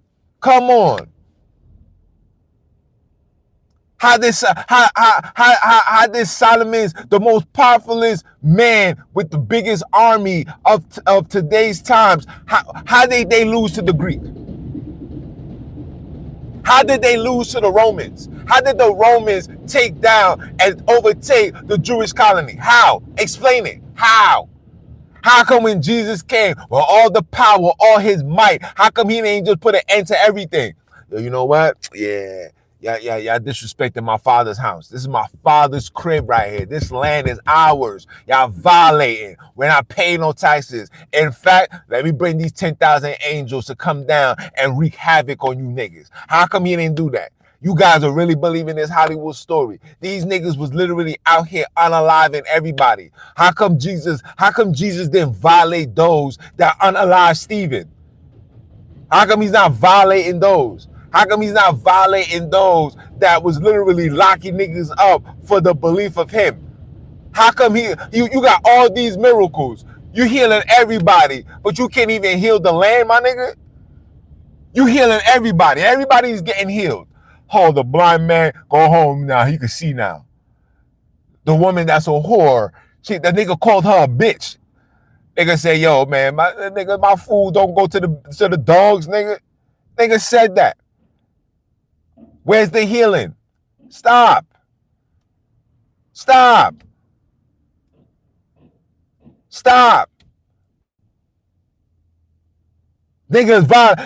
How this Solomon's the most powerfulest man with the biggest army of today's times? How did they lose to the Greek? How did they lose to the Romans? How did the Romans take down and overtake the Jewish colony? How? Explain it. How? How come when Jesus came with all the power, all his might, how come he didn't just put an end to everything? You know what? Yeah, y'all disrespecting my father's house. This is my father's crib right here. This land is ours. Y'all violating. We're not paying no taxes. In fact, let me bring these 10,000 angels to come down and wreak havoc on you niggas. How come he didn't do that? You guys are really believing this Hollywood story. These niggas was literally out here unaliving everybody. How come Jesus didn't violate those that unalive Stephen? How come he's not violating those? How come he's not violating those that was literally locking niggas up for the belief of him? How come you got all these miracles? You healing everybody, but you can't even heal the land, my nigga? You healing everybody. Everybody's getting healed. Oh, the blind man, go home now. He can see now. The woman that's a whore, the nigga called her a bitch. Nigga say, yo, man, my food don't go to the dogs, nigga. Nigga said that. Where's the healing? Stop. The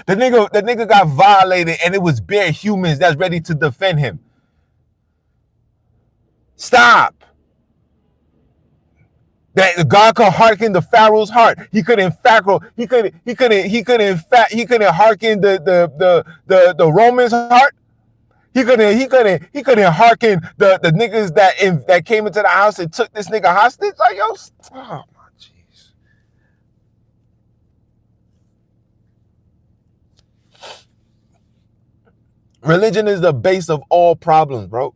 nigga got violated, and it was bare humans that's ready to defend him. Stop. That God could hearken the Pharaoh's heart. He couldn't hearken the Romans' heart. He couldn't hearken the niggas that came into the house and took this nigga hostage. Like, yo, oh my jeez. Religion is the base of all problems, bro.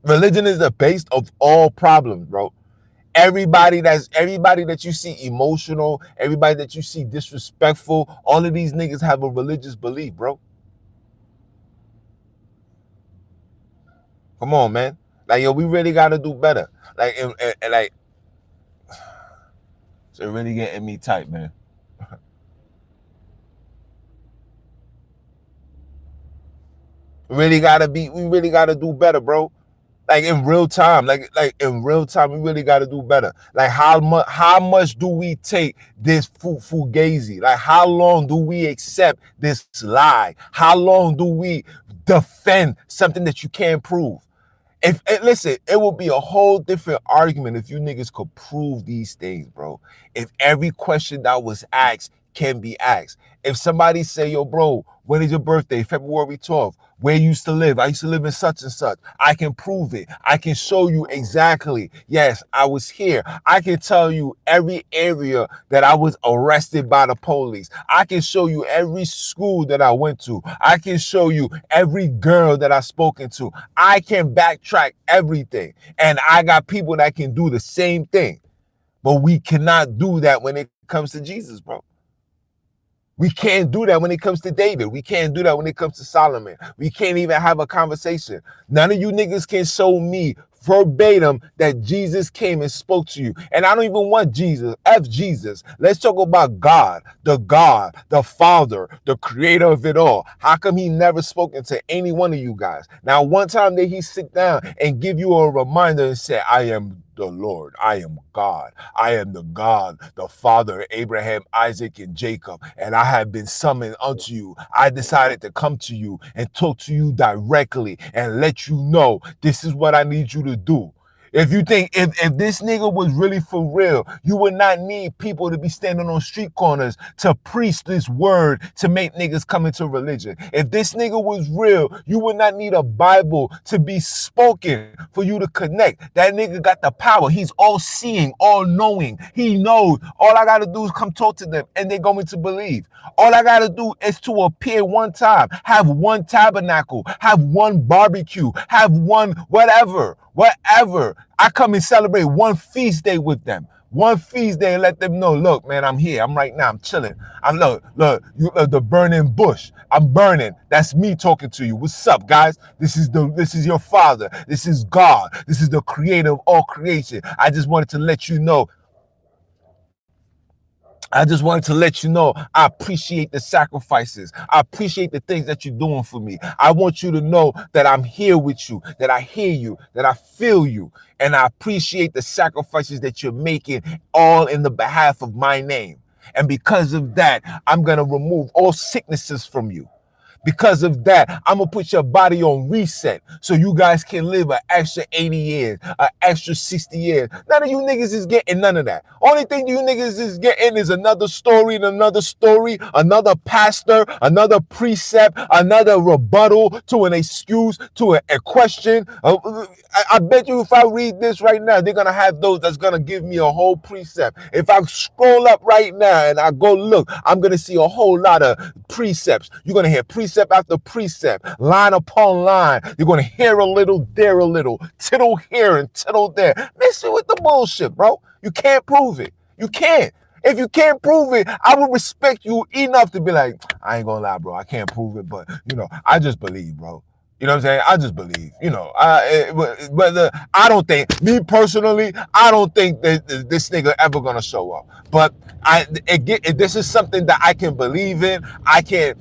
Religion is the base of all problems, bro. Everybody that you see emotional, everybody that you see disrespectful, all of these niggas have a religious belief, bro. Come on, man. Like, yo, we really gotta do better. Like, and like, it's really getting me tight, man. We really gotta do better, bro. Like in real time, like in real time, we really got to do better. Like how much do we take this fugazi? Like how long do we accept this lie? How long do we defend something that you can't prove? If listen, it would be a whole different argument if you niggas could prove these things, bro. If every question that was asked can be asked. If somebody say, yo, bro, when is your birthday? February 12th. Where you used to live? I used to live in such and such. I can prove it. I can show you exactly. Yes, I was here. I can tell you every area that I was arrested by the police. I can show you every school that I went to. I can show you every girl that I spoken to. I can backtrack everything. And I got people that can do the same thing. But we cannot do that when it comes to Jesus, bro. We can't do that when it comes to David. We can't do that when it comes to Solomon. We can't even have a conversation. None of you niggas can show me verbatim that Jesus came and spoke to you. And I don't even want Jesus. F Jesus. Let's talk about God, the Father, the creator of it all. How come he never spoken to any one of you guys? Now, one time did he sit down and give you a reminder and say, I am the Lord. I am God. I am the God, the Father, Abraham, Isaac, and Jacob. And I have been summoned unto you. I decided to come to you and talk to you directly and let you know this is what I need you to do. If you think, if this nigga was really for real, you would not need people to be standing on street corners to preach this word to make niggas come into religion. If this nigga was real, you would not need a Bible to be spoken for you to connect. That nigga got the power. He's all seeing, all knowing. He knows. All I got to do is come talk to them and they're going to believe. All I got to do is to appear one time, have one tabernacle, have one barbecue, have one whatever. I come and celebrate one feast day with them. One feast day and let them know, look, man, I'm here. I'm right now. I'm chilling. I'm look, you the burning bush. I'm burning. That's me talking to you. What's up, guys? This is your Father. This is God. This is the creator of all creation. I just wanted to let you know. I appreciate the sacrifices. I appreciate the things that you're doing for me. I want you to know that I'm here with you, that I hear you, that I feel you, and I appreciate the sacrifices that you're making all in the behalf of my name. And because of that, I'm going to remove all sicknesses from you. Because of that, I'm going to put your body on reset so you guys can live an extra 80 years, an extra 60 years. None of you niggas is getting none of that. Only thing you niggas is getting is another story and another story, another pastor, another precept, another rebuttal to an excuse, to a question. I bet you if I read this right now, they're going to have those that's going to give me a whole precept. If I scroll up right now and I go look, I'm going to see a whole lot of precepts. You're going to hear precept after precept, line upon line. You're going to hear a little, there a little, tittle here and tittle there. Listen with the bullshit, bro. You can't prove it. You can't. If you can't prove it, I would respect you enough to be like, I ain't gonna lie, bro. I can't prove it, but, I just believe, bro. You know what I'm saying? I just believe, whether I don't think, me personally, I don't think that this nigga ever gonna show up. But this is something that I can believe in. I can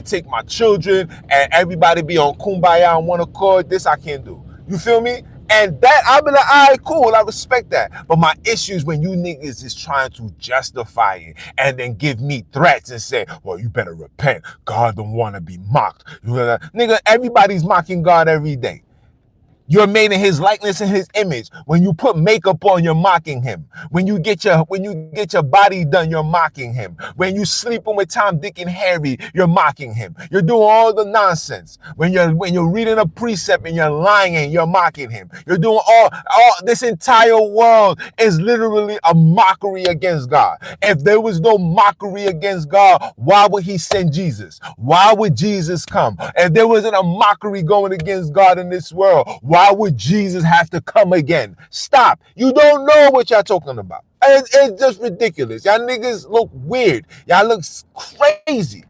take my children and everybody be on kumbaya on one accord. This I can do. You feel me? And that, I'll be like, all right, cool, I respect that. But my issue is when you niggas is trying to justify it and then give me threats and say, well, you better repent. God don't want to be mocked. Nigga, everybody's mocking God every day. You're made in his likeness and his image. When you put makeup on, you're mocking him. When you get your body done, you're mocking him. When you sleeping with Tom, Dick, and Harry, you're mocking him. You're doing all the nonsense. When you're reading a precept and you're lying, you're mocking him. You're doing all this entire world is literally a mockery against God. If there was no mockery against God, why would he send Jesus? Why would Jesus come? If there wasn't a mockery going against God in this world, Why would Jesus have to come again? Stop. You don't know what y'all talking about. It's just ridiculous. Y'all niggas look weird. Y'all look crazy.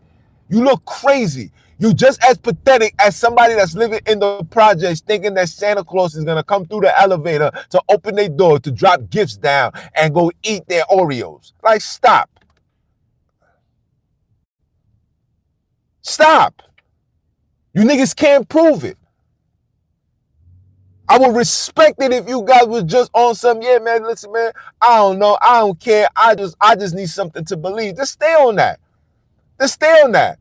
You look crazy. You just as pathetic as somebody that's living in the projects thinking that Santa Claus is going to come through the elevator to open their door, to drop gifts down and go eat their Oreos. Like, stop. Stop. You niggas can't prove it. I would respect it if you guys was just on some, yeah, man, listen, man, I don't know. I don't care. I just need something to believe. Just stay on that. Just stay on that.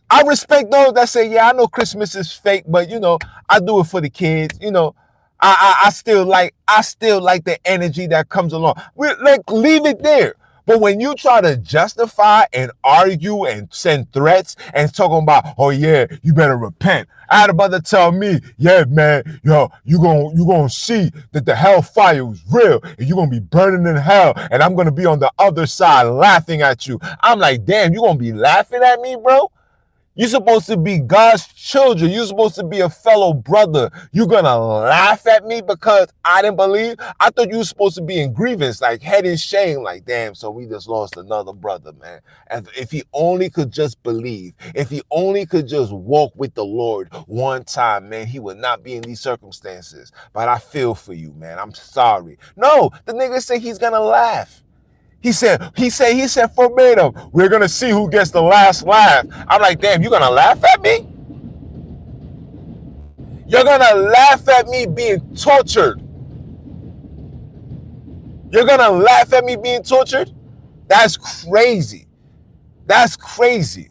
I respect those that say, yeah, I know Christmas is fake, but you know, I do it for the kids. You know, I still like the energy that comes along. Like, leave it there. But when you try to justify and argue and send threats and talking about, oh yeah, you better repent. I had a brother tell me, yeah, man, yo, you gonna see that the hellfire is real and you're gonna be burning in hell and I'm gonna be on the other side laughing at you. I'm like, damn, you gonna be laughing at me, bro? You're supposed to be God's children. You're supposed to be a fellow brother. You're going to laugh at me because I didn't believe? I thought you were supposed to be in grievance, like head in shame, like, damn, so we just lost another brother, man. And if he only could just believe, if he only could just walk with the Lord one time, man, he would not be in these circumstances. But I feel for you, man. I'm sorry. No, the nigga said he's going to laugh. He said verbatim, we're going to see who gets the last laugh. I'm like, damn, you're going to laugh at me? You're going to laugh at me being tortured? You're going to laugh at me being tortured? That's crazy. That's crazy.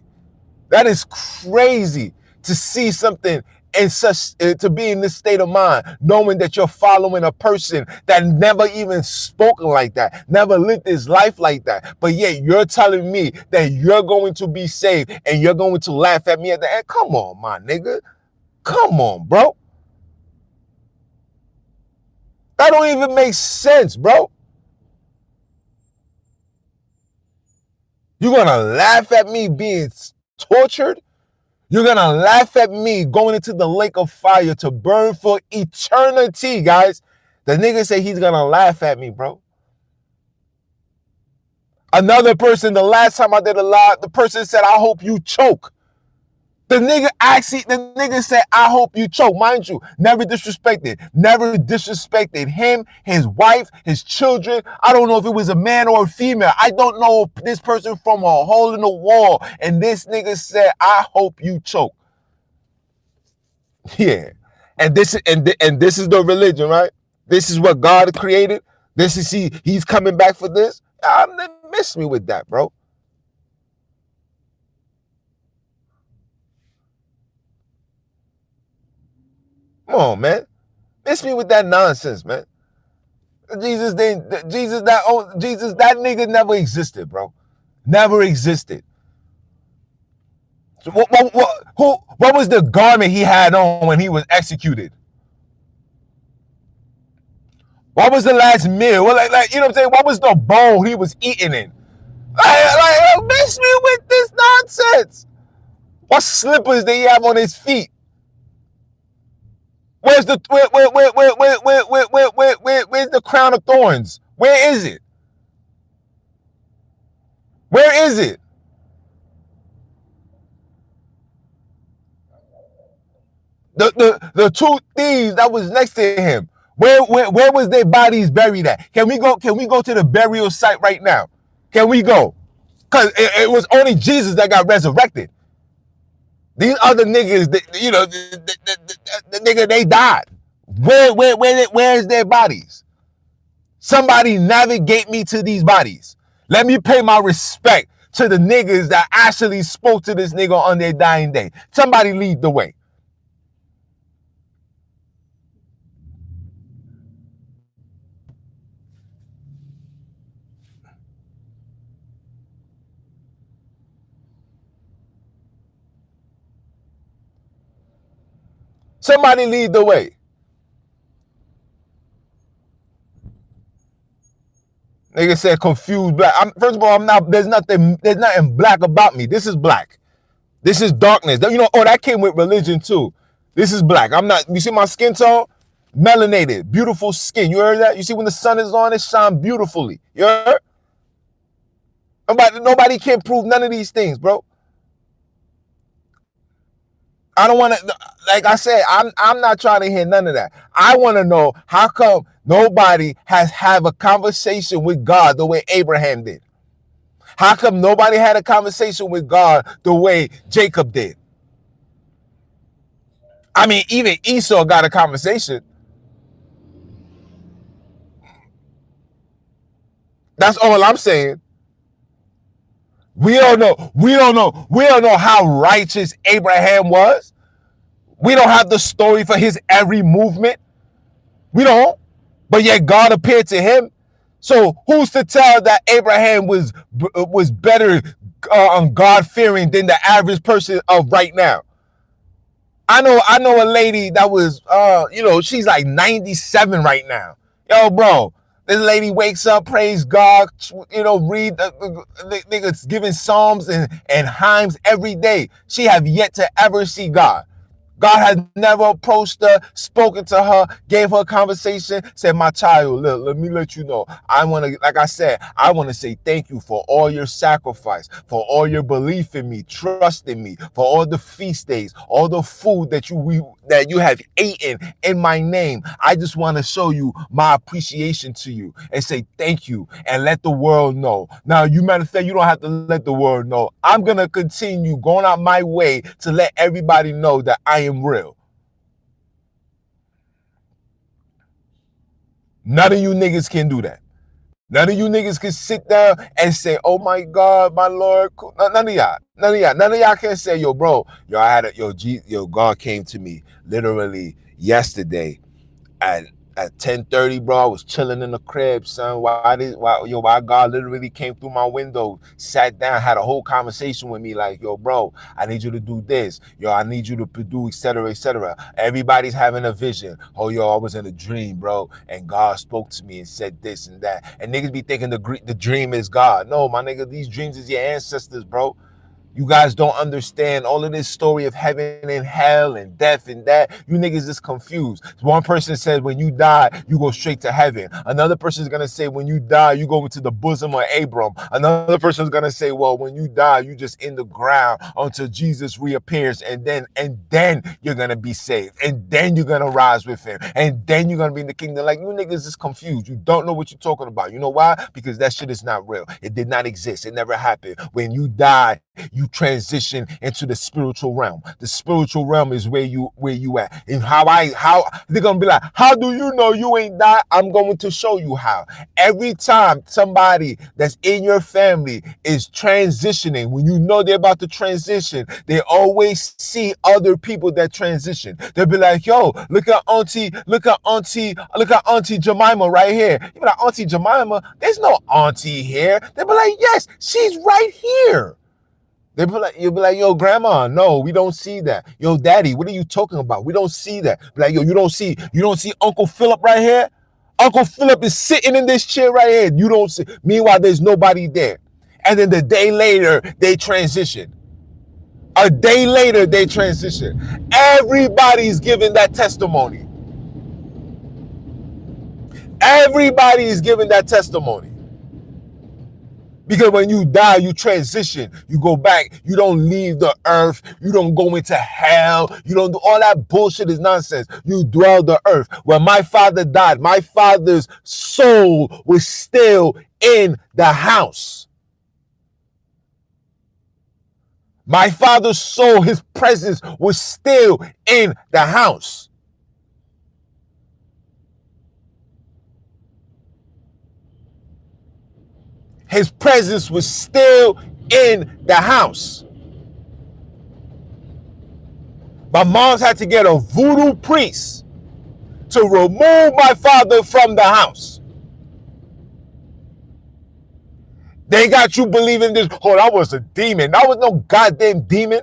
That is crazy to see something and such, to be in this state of mind, knowing that you're following a person that never even spoken like that, never lived his life like that, but yet you're telling me that you're going to be saved and you're going to laugh at me at the end. Come on, my nigga. Come on, bro. That don't even make sense, bro. You're gonna laugh at me being tortured? You're going to laugh at me going into the lake of fire to burn for eternity, guys. The nigga say he's going to laugh at me, bro. Another person, the last time I did a live, the person said, I hope you choke. The nigga said, I hope you choke. Mind you, never disrespected him, his wife, his children. I don't know if it was a man or a female. I don't know this person from a hole in the wall. And this nigga said, I hope you choke. Yeah. And this is the religion, right? This is what God created. This is he's coming back for this. Miss me with that, bro. Come on, man. Miss me with that nonsense, man. Jesus, that nigga never existed, bro. Never existed. So what was the garment he had on when he was executed? What was the last meal? Well, like you know what I'm saying? What was the bowl he was eating in? Like miss me with this nonsense. What slippers did he have on his feet? Where's the crown of thorns? Where is it? Where is it? The two thieves that was next to him. Where was their bodies buried at? Can we go to the burial site right now? Can we go? Because it was only Jesus that got resurrected. These other niggas, the nigga, they died. Where's their bodies? Somebody navigate me to these bodies. Let me pay my respect to the niggas that actually spoke to this nigga on their dying day. Somebody lead the way. Somebody lead the way. Nigga said confused black. First of all, I'm not. There's nothing black about me. This is black. This is darkness. You know. Oh, that came with religion too. This is black. I'm not. You see my skin tone? melanated, beautiful skin. You heard that? You see when the sun is on, it shine beautifully. You heard? Nobody can prove none of these things, bro. I don't want to, like I said, I'm not trying to hear none of that. I want to know how come nobody has have a conversation with God the way Abraham did. How come nobody had a conversation with God the way Jacob did? I mean, even Esau got a conversation. That's all I'm saying. We don't know how righteous Abraham was. We don't have the story for his every movement. We don't. But yet God appeared to him. So who's to tell that Abraham was better God-fearing than the average person of right now? I know a lady that was she's like 97 right now. Yo, bro, this lady wakes up, praise God, read the niggas giving psalms and hymns every day. She have yet to ever see God. God has never approached her, spoken to her, gave her a conversation, said, my child, look, let me let you know. I want to, like I said, I want to say thank you for all your sacrifice, for all your belief in me, trust in me, for all the feast days, all the food that you have eaten in my name. I just want to show you my appreciation to you and say thank you and let the world know. Now, you matter of fact, you don't have to let the world know. I'm going to continue going out my way to let everybody know that I am real. None of you niggas can do that. None of you niggas can sit down and say, oh my God, my Lord. None of y'all can say, yo, bro, God came to me literally yesterday at 10:30, bro. I was chilling in the crib, son. Why God literally came through my window, sat down, had a whole conversation with me, like, yo, bro, I need you to do this. Yo, I need you to do, etc., etc. Everybody's having a vision. Oh, yo, I was in a dream, bro, and God spoke to me and said this and that. And niggas be thinking the dream is God. No, my nigga, these dreams is your ancestors, bro. You guys don't understand all of this story of heaven and hell and death and that. You niggas is confused. One person said when you die, you go straight to heaven. Another person is going to say when you die, you go into the bosom of Abram. Another person is going to say, well, when you die, you just in the ground until Jesus reappears. And then you're going to be saved. And then you're going to rise with him. And then you're going to be in the kingdom. Like, you niggas is confused. You don't know what you're talking about. You know why? Because that shit is not real. It did not exist. It never happened. When you die, you transition into the spiritual realm. The spiritual realm is where you at. And how they're gonna be like, how do you know you ain't died? I'm going to show you how. Every time somebody that's in your family is transitioning, when you know they're about to transition, they always see other people that transition. They'll be like, yo, look at Auntie Jemima right here. You be like, Auntie Jemima? There's no auntie here. They'll be like, yes, she's right here. You'll be like, yo, grandma, no, we don't see that. Yo, daddy, what are you talking about? We don't see that. Be like, yo, you don't see Uncle Philip right here? Uncle Philip is sitting in this chair right here. You don't see. Meanwhile, there's nobody there. And then the day later, they transition. A day later, they transition. Everybody's giving that testimony. Everybody's giving that testimony. Because when you die, you transition. You go back. You don't leave the earth. You don't go into hell. You don't do all that bullshit is nonsense. You dwell the earth. When my father died, my father's soul was still in the house. My father's soul, his presence was still in the house. His presence was still in the house. My mom's had to get a voodoo priest to remove my father from the house. They got you believing this. Oh, that was a demon. That was no goddamn demon.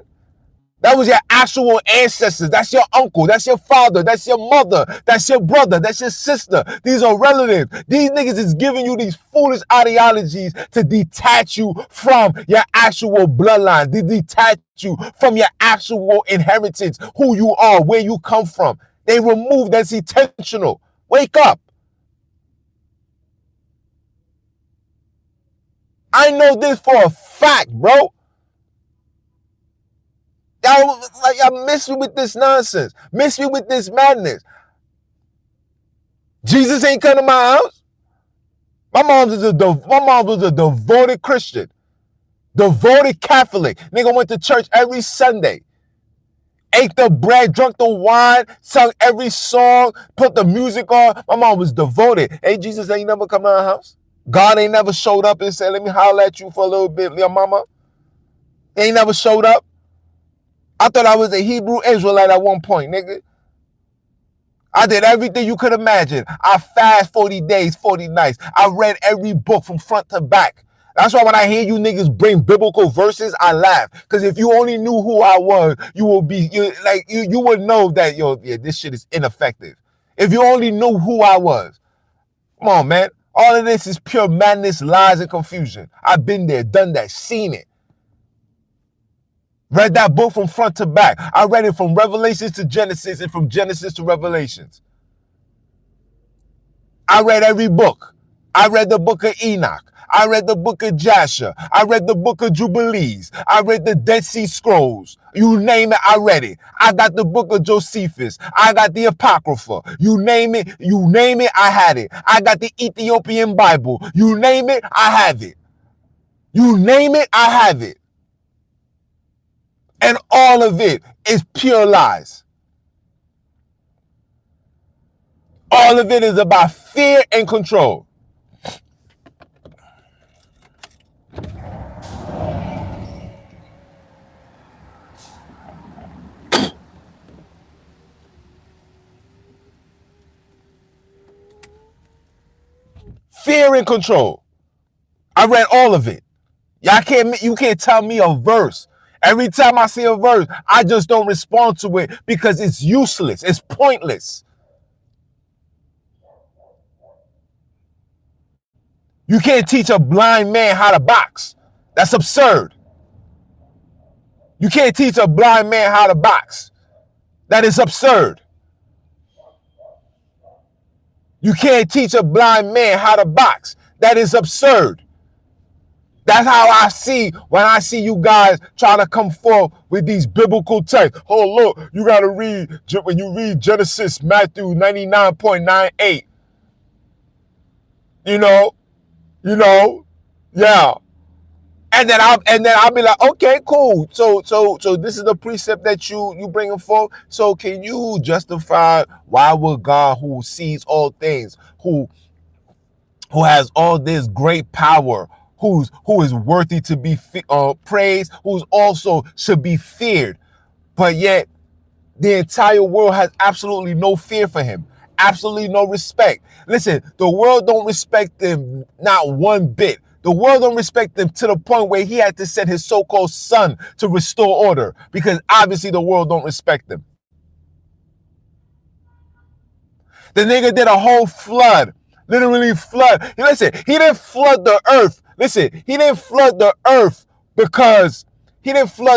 That was your actual ancestors. That's your uncle. That's your father. That's your mother. That's your brother. That's your sister. These are relatives. These niggas is giving you these foolish ideologies to detach you from your actual bloodline. To detach you from your actual inheritance, who you are, where you come from. They removed. That's intentional. Wake up. I know this for a fact, bro. Y'all miss me with this nonsense. Miss me with this madness. Jesus ain't come to my house. My mom was a devoted Christian, devoted Catholic. Nigga went to church every Sunday, ate the bread, drunk the wine, sung every song, put the music on. My mom was devoted. Hey, Jesus ain't never come to our house. God ain't never showed up and said, let me holler at you for a little bit, your mama. He ain't never showed up. I thought I was a Hebrew Israelite at one point, nigga. I did everything you could imagine. I fast 40 days, 40 nights. I read every book from front to back. That's why when I hear you niggas bring biblical verses, I laugh. Because if you only knew who I was, you would know that, this shit is ineffective. If you only knew who I was. Come on, man. All of this is pure madness, lies, and confusion. I've been there, done that, seen it. Read that book from front to back. I read it from Revelations to Genesis and from Genesis to Revelations. I read every book. I read the book of Enoch. I read the book of Jasher. I read the book of Jubilees. I read the Dead Sea Scrolls. You name it, I read it. I got the book of Josephus. I got the Apocrypha. You name it, I had it. I got the Ethiopian Bible. You name it, I have it. You name it, I have it. And all of it is pure lies. All of it is about fear and control. Fear and control. I read all of it. You can't tell me a verse. Every time I see a verse, I just don't respond to it because it's useless. It's pointless. You can't teach a blind man how to box. That's absurd. You can't teach a blind man how to box. That is absurd. You can't teach a blind man how to box. That is absurd. That's how I see when I see you guys trying to come forth with these biblical texts. Oh, look, you got to read, when you read Genesis, Matthew 99.98. Yeah. And then I'll be like, okay, cool. So this is the precept that you bring forth. So can you justify why would God, who sees all things, who has all this great power, who is worthy to be praised, who's also should be feared, but yet the entire world has absolutely no fear for him, absolutely no respect. Listen, the world don't respect them not one bit. The world don't respect them to the point where he had to send his so-called son to restore order, because obviously the world don't respect them. The nigga did a whole flood, literally flood. Listen, he didn't flood the earth. Listen, he didn't flood the earth because man,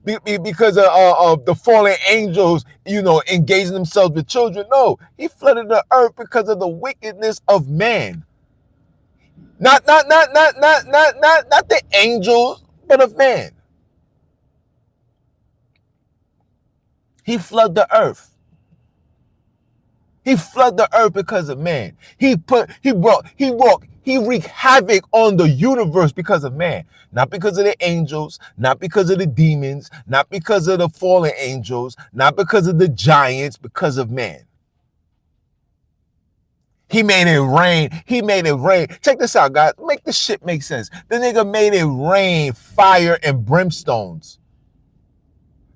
because of the fallen angels, engaging themselves with children. No, he flooded the earth because of the wickedness of man. Not the angels, but of man. He flooded the earth. He flooded the earth because of man. He wreaked havoc on the universe because of man. Not because of the angels, not because of the demons, not because of the fallen angels, not because of the giants, because of man. He made it rain. Check this out, guys. Make this shit make sense. The nigga made it rain fire and brimstones.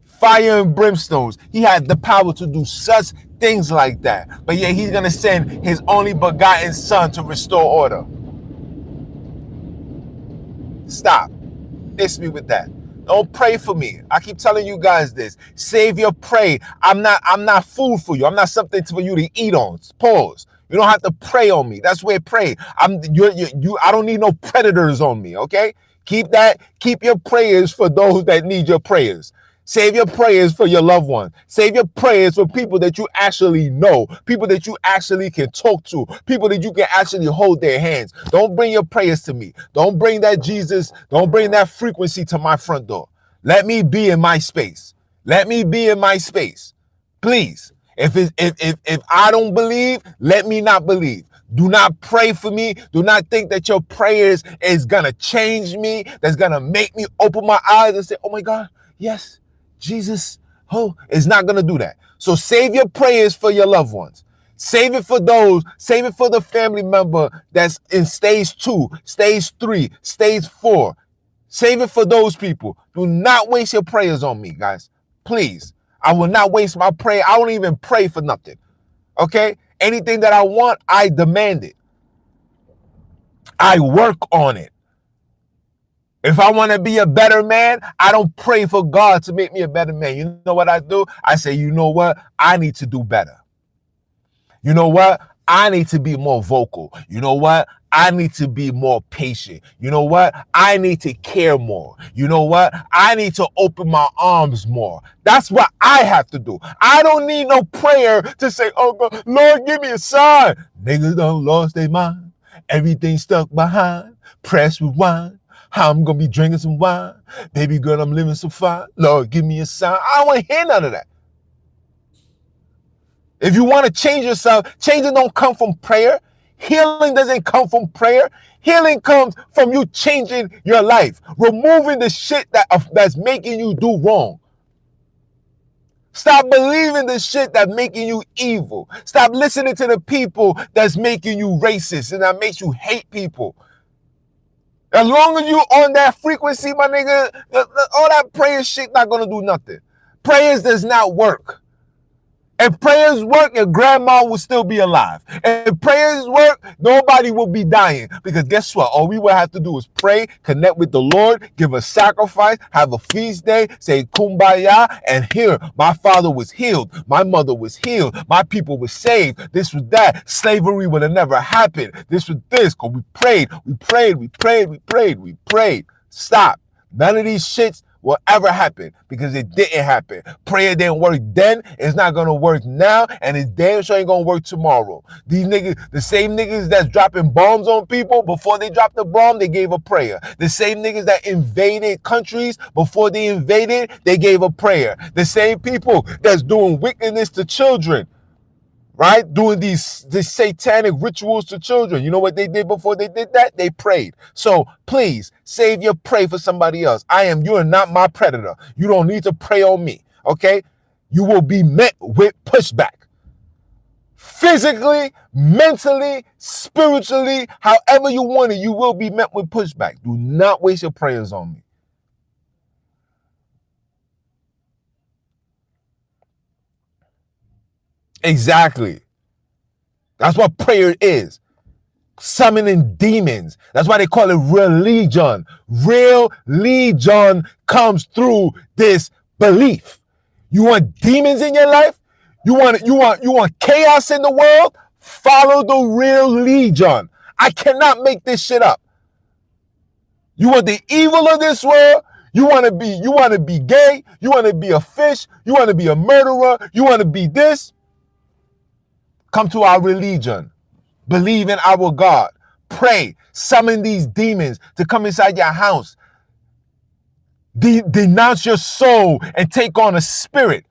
Fire and brimstones. He had the power to do such things like that. But yet he's going to send his only begotten son to restore order. Stop. Diss me with that. Don't pray for me. I keep telling you guys this. Savior, pray. I'm not food for you. I'm not something for you to eat on. Pause. You don't have to pray on me. That's where pray. I don't need no predators on me, okay? Keep your prayers for those that need your prayers. Save your prayers for your loved ones. Save your prayers for people that you actually know, people that you actually can talk to, people that you can actually hold their hands. Don't bring your prayers to me. Don't bring that Jesus, don't bring that frequency to my front door. Let me be in my space. Let me be in my space. Please. If I don't believe, let me not believe. Do not pray for me. Do not think that your prayers is going to change me, that's going to make me open my eyes and say, oh my God, yes, Jesus, it's not going to do that. So save your prayers for your loved ones. Save it for the family member that's in stage 2, stage 3, stage 4. Save it for those people. Do not waste your prayers on me, guys. Please. I will not waste my prayer. I won't even pray for nothing. Okay? Anything that I want, I demand it. I work on it. If I want to be a better man, I don't pray for God to make me a better man. You know what I do? I say, you know what? I need to do better. You know what? I need to be more vocal. You know what? I need to be more patient. You know what? I need to care more. You know what? I need to open my arms more. That's what I have to do. I don't need no prayer to say, oh God, Lord, give me a sign. Niggas done lost their mind. Everything stuck behind. Press rewind. How I'm going to be drinking some wine. Baby girl, I'm living so fine. Lord, give me a sign. I don't want to hear none of that. If you want to change yourself, change don't come from prayer. Healing doesn't come from prayer. Healing comes from you changing your life, removing the shit that's making you do wrong. Stop believing the shit that's making you evil. Stop listening to the people that's making you racist and that makes you hate people. As long as you on that frequency, my nigga, all that prayer shit not gonna do nothing. Prayers does not work. If prayers work, your grandma will still be alive. If prayers work, nobody will be dying. Because guess what? All we will have to do is pray, connect with the Lord, give a sacrifice, have a feast day, say kumbaya, and here, my father was healed. My mother was healed. My people were saved. This was that. Slavery would have never happened. This was this. Because we prayed, we prayed, we prayed, we prayed, we prayed. Stop. None of these shits will ever happen because it didn't happen. Prayer didn't work then, it's not gonna work now, and it damn sure ain't gonna work tomorrow. These niggas, the same niggas that's dropping bombs on people, before they dropped the bomb, they gave a prayer. The same niggas that invaded countries, before they invaded, they gave a prayer. The same people that's doing wickedness to children, right? Doing these satanic rituals to children. You know what they did before they did that? They prayed. So please save your pray for somebody else. You are not my predator. You don't need to pray on me. Okay? You will be met with pushback. Physically, mentally, spiritually, however you want it, you will be met with pushback. Do not waste your prayers on me. Exactly. That's what prayer is. Summoning demons. That's why they call it religion. Real legion comes through this belief. You want demons in your life? You want chaos in the world? Follow the real legion. I cannot make this shit up. You want the evil of this world? You want to be gay? You want to be a fish? You want to be a murderer? You want to be this? Come to our religion. Believe in our God. Pray. Summon these demons to come inside your house. Denounce your soul and take on a spirit.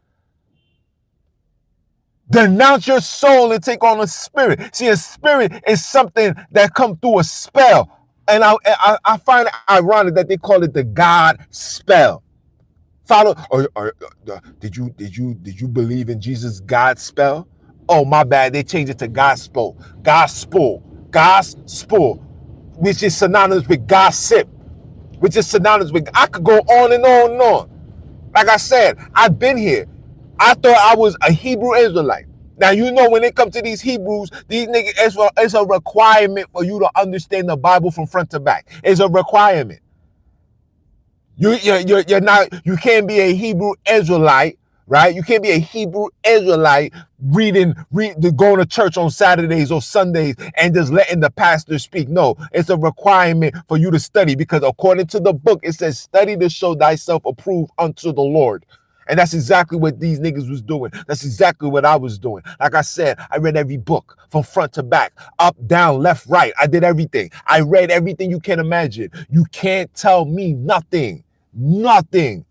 Denounce your soul and take on a spirit. See, a spirit is something that comes through a spell. And I find it ironic that they call it the God spell. Did you believe in Jesus' God spell? Oh, my bad. They changed it to gospel, which is synonymous with gossip, which is synonymous with. I could go on and on and on. Like I said, I've been here. I thought I was a Hebrew Israelite. Now, you know, when it comes to these Hebrews, these niggas, it's a requirement for you to understand the Bible from front to back. It's a requirement. You can't be a Hebrew Israelite, right? You can't be a Hebrew Israelite going to church on Saturdays or Sundays and just letting the pastor speak. No, it's a requirement for you to study, because according to the book, it says, study to show thyself approved unto the Lord. And that's exactly what these niggas was doing. That's exactly what I was doing. Like I said, I read every book from front to back, up, down, left, right. I did everything. I read everything you can imagine. You can't tell me nothing. Nothing.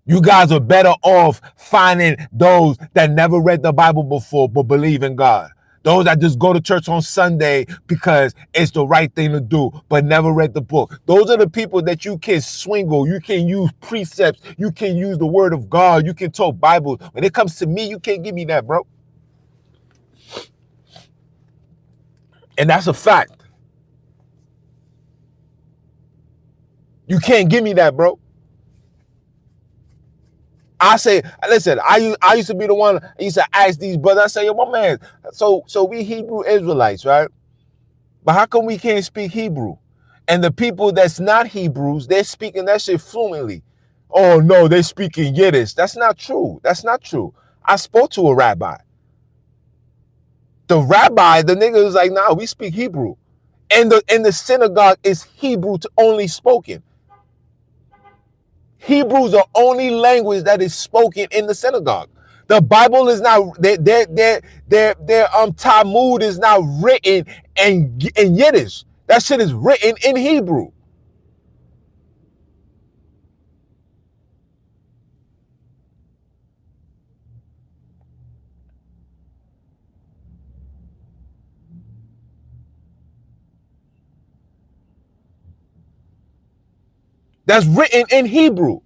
You guys are better off finding those that never read the Bible before but believe in God. Those that just go to church on Sunday because it's the right thing to do, but never read the book. Those are the people that you can swingle. You can use precepts. You can use the word of God. You can talk Bible. When it comes to me, you can't give me that, bro. And that's a fact. You can't give me that, bro. I say, listen, I used to be the one, I used to ask these brothers, I say, yo, my man, so we Hebrew Israelites, right? But how come we can't speak Hebrew? And the people that's not Hebrews, they're speaking that shit fluently. Oh, no, they're speaking Yiddish. That's not true. That's not true. I spoke to a rabbi. The rabbi, the nigga was like, nah, we speak Hebrew. And the synagogue is Hebrew only spoken. Hebrew is the only language that is spoken in the synagogue. The Bible is not, their Talmud is not written in Yiddish. That shit is written in Hebrew. That's written in Hebrew.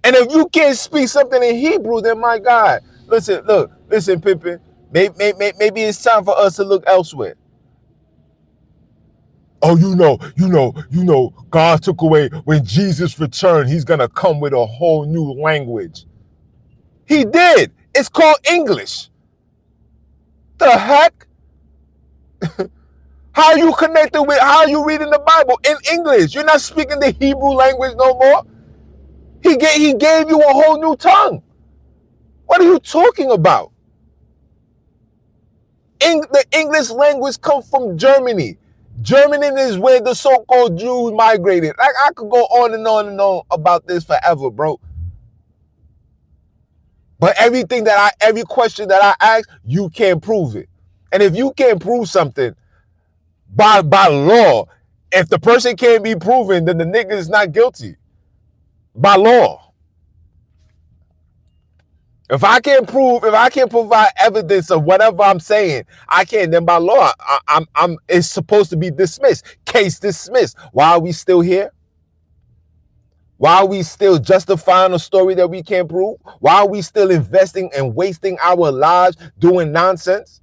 And if you can't speak something in Hebrew, then my God, listen, Pippin, maybe it's time for us to look elsewhere. Oh, you know, God took away, when Jesus returned, he's going to come with a whole new language. He did. It's called English. The heck? How you connected with, how you reading the Bible in English? You're not speaking the Hebrew language no more. He gave you a whole new tongue. What are you talking about? The English language comes from Germany. Germany is where the so-called Jews migrated. I could go on and on and on about this forever, bro. But every question that I ask, you can't prove it. And if you can't prove something by law, if the person can't be proven, then the nigga is not guilty. By law. If I can't provide evidence of whatever I'm saying, I can't. Then by law, it's supposed to be dismissed. Case dismissed. Why are we still here? Why are we still justifying a story that we can't prove? Why are we still investing and wasting our lives doing nonsense?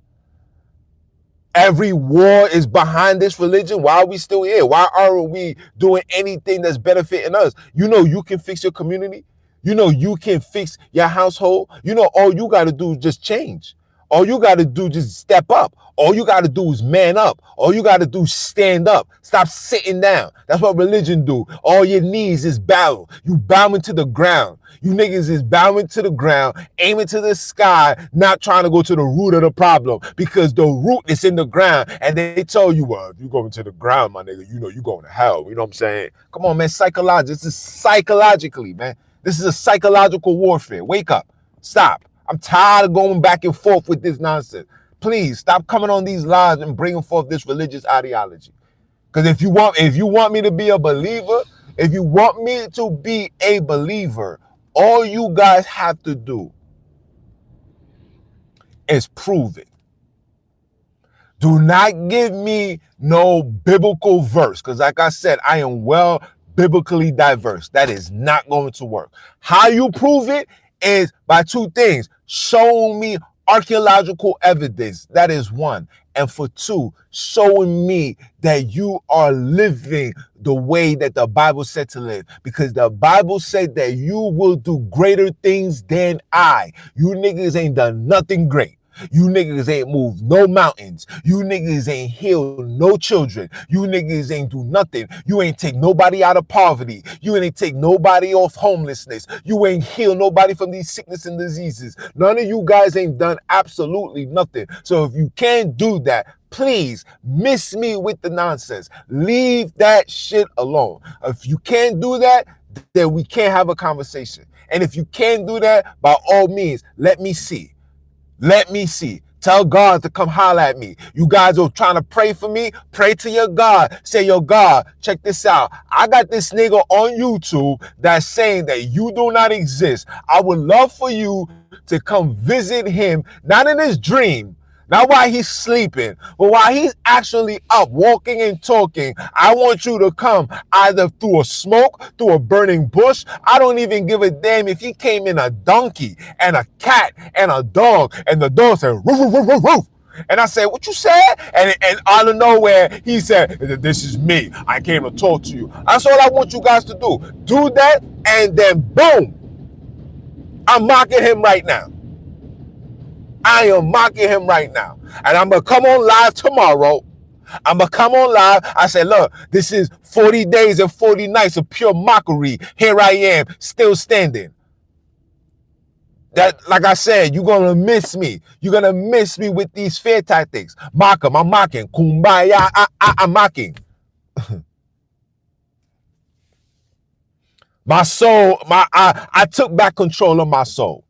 Every war is behind this religion. Why are we still here? Why aren't we doing anything that's benefiting us? You know you can fix your community. You know you can fix your household. You know all you got to do is just change. All you got to do is just step up. All you got to do is man up. All you got to do is stand up. Stop sitting down. That's what religion do. All your needs is bow. You bowing to the ground. You niggas is bowing to the ground, aiming to the sky, not trying to go to the root of the problem, because the root is in the ground. And they tell you, well, if you going to the ground, my nigga, you know you going to hell. You know what I'm saying? Come on, man. This is psychologically, man. This is a psychological warfare. Wake up. Stop. I'm tired of going back and forth with this nonsense. Please stop coming on these lives and bringing forth this religious ideology. Because if you want me to be a believer, all you guys have to do is prove it. Do not give me no biblical verse, because like I said, I am well biblically diverse. That is not going to work. How you prove it is by two things. Show me archaeological evidence. That is one. And for two, showing me that you are living the way that the Bible said to live. Because the Bible said that you will do greater things than I. You niggas ain't done nothing great. You niggas ain't moved no mountains. You niggas ain't healed no children. You niggas ain't do nothing. You ain't take nobody out of poverty. You ain't take nobody off homelessness. You ain't heal nobody from these sickness and diseases. None of you guys ain't done absolutely nothing. So if you can't do that, please miss me with the nonsense. Leave that shit alone. If you can't do that, then we can't have a conversation. And if you can't do that, by all means, let me see. Let me see. Tell God to come holler at me. You guys are trying to pray for me. Pray to your God. Say, yo, God, check this out. I got this nigga on YouTube that's saying that you do not exist. I would love for you to come visit him, not in his dream, not while he's sleeping, but while he's actually up, walking and talking. I want you to come either through a smoke, through a burning bush. I don't even give a damn if he came in a donkey and a cat and a dog, and the dog said, woof, woof, woof, woof, woof. And I said, what you said? And out of nowhere, he said, this is me. I came to talk to you. That's all I want you guys to do. Do that, and then boom, I'm mocking him right now. I am mocking him right now. And I'm going to come on live tomorrow. I'm going to come on live. I said, look, this is 40 days and 40 nights of pure mockery. Here I am, still standing. That, like I said, you're going to miss me. You're going to miss me with these fear tactics. Mock him, I'm mocking. Kumbaya, I'm mocking. My soul, I took back control of my soul.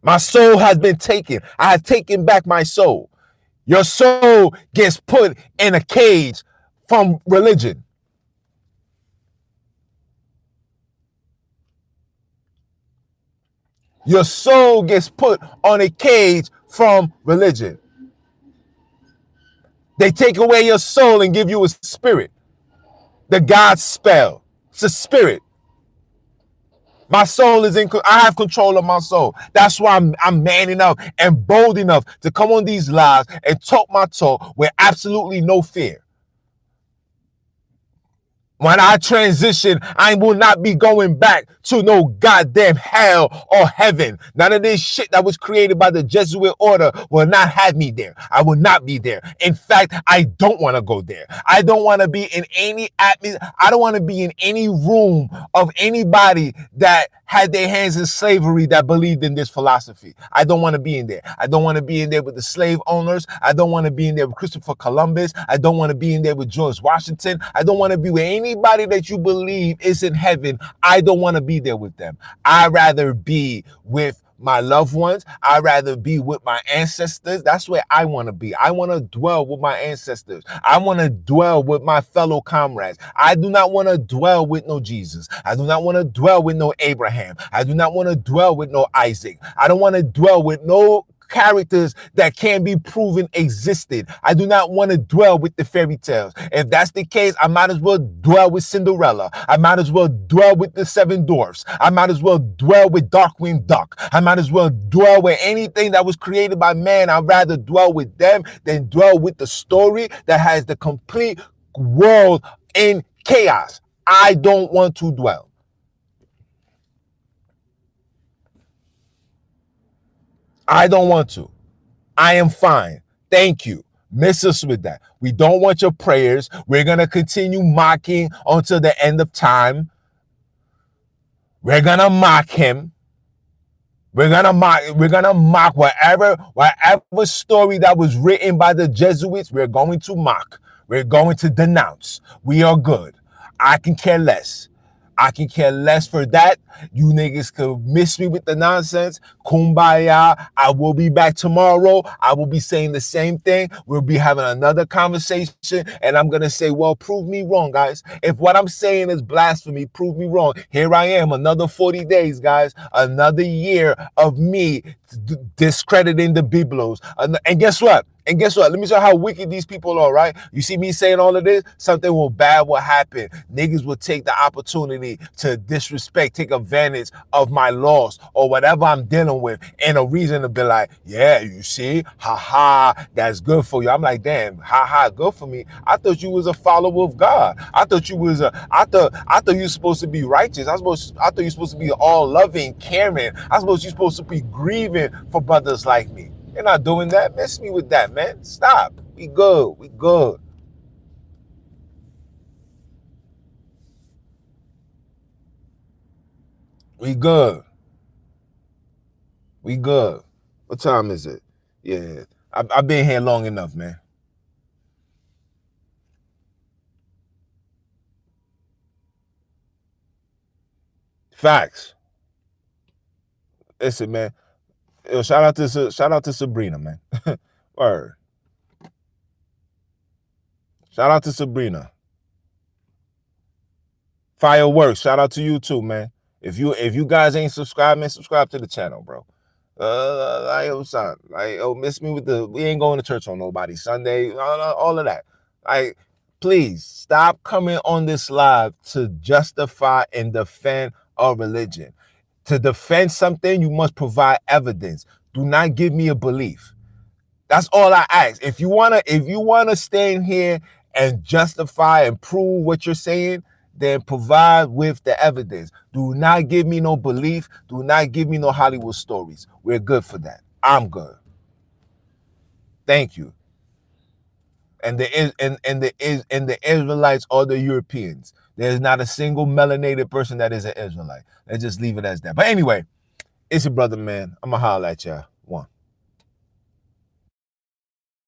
My soul has been taken. I have taken back my soul. Your soul gets put in a cage from religion. Your soul gets put on a cage from religion. They take away your soul and give you a spirit. The God spell. It's a spirit. My soul is I have control of my soul. That's why I'm man enough and bold enough to come on these lives and talk my talk with absolutely no fear. When I transition, I will not be going back to no goddamn hell or heaven. None of this shit that was created by the Jesuit order will not have me there. I will not be there. In fact, I don't want to go there. I don't want to be in any atmosphere. I don't want to be in any room of anybody that had their hands in slavery that believed in this philosophy. I don't want to be in there. I don't want to be in there with the slave owners. I don't want to be in there with Christopher Columbus. I don't want to be in there with George Washington. I don't want to be with anybody that you believe is in heaven. I don't want to be there with them. I'd rather be with my loved ones. I'd rather be with my ancestors. That's where I want to be. I want to dwell with my ancestors. I want to dwell with my fellow comrades. I do not want to dwell with no Jesus. I do not want to dwell with no Abraham. I do not want to dwell with no Isaac. I don't want to dwell with no characters that can be proven existed. I do not want to dwell with the fairy tales. If that's the case, I might as well dwell with Cinderella. I might as well dwell with the Seven Dwarfs. I might as well dwell with Darkwing Duck. I might as well dwell with anything that was created by man. I'd rather dwell with them than dwell with the story that has the complete world in chaos. I don't want to dwell. I don't want to. I am fine. Thank you. Miss us with that. We don't want your prayers. We're going to continue mocking until the end of time. We're going to mock him. We're gonna mock whatever story that was written by the Jesuits. We're going to mock. We're going to denounce. We are good. I can care less. I can care less for that. You niggas could miss me with the nonsense. Kumbaya. I will be back tomorrow. I will be saying the same thing. We'll be having another conversation. And I'm going to say, well, prove me wrong, guys. If what I'm saying is blasphemy, prove me wrong. Here I am, another 40 days, guys. Another year of me discrediting the Biblos. And guess what? And guess what? Let me show you how wicked these people are, right? You see me saying all of this? Something bad will happen. Niggas will take the opportunity to disrespect, take advantage of my loss or whatever I'm dealing with, and a reason to be like, yeah, you see, haha, that's good for you. I'm like, damn, haha, good for me. I thought you was a follower of God. I thought you was I thought you were supposed to be righteous. I thought you were supposed to be all loving, caring. I suppose you're supposed to be grieving for brothers like me. You're not doing that. Mess me with that, man. Stop. We good. We good. We good. We good. What time is it? Yeah. I've been here long enough, man. Facts. Listen, man. Yo, shout out to Sabrina, man. Word. Shout out to Sabrina. Fireworks. Shout out to you too, man. If you guys ain't subscribed, man, subscribe to the channel, bro. Miss me with we ain't going to church on nobody Sunday, all of that. Please stop coming on this live to justify and defend our religion. To defend something, you must provide evidence. Do not give me a belief. That's all I ask. If you wanna stay in here and justify and prove what you're saying, then provide with the evidence. Do not give me no belief. Do not give me no Hollywood stories. We're good for that. I'm good. Thank you. And the Israelites are the Europeans. There's not a single melanated person that is an Israelite. Let's just leave it as that. But anyway, it's your brother, man. I'ma holler at y'all. One.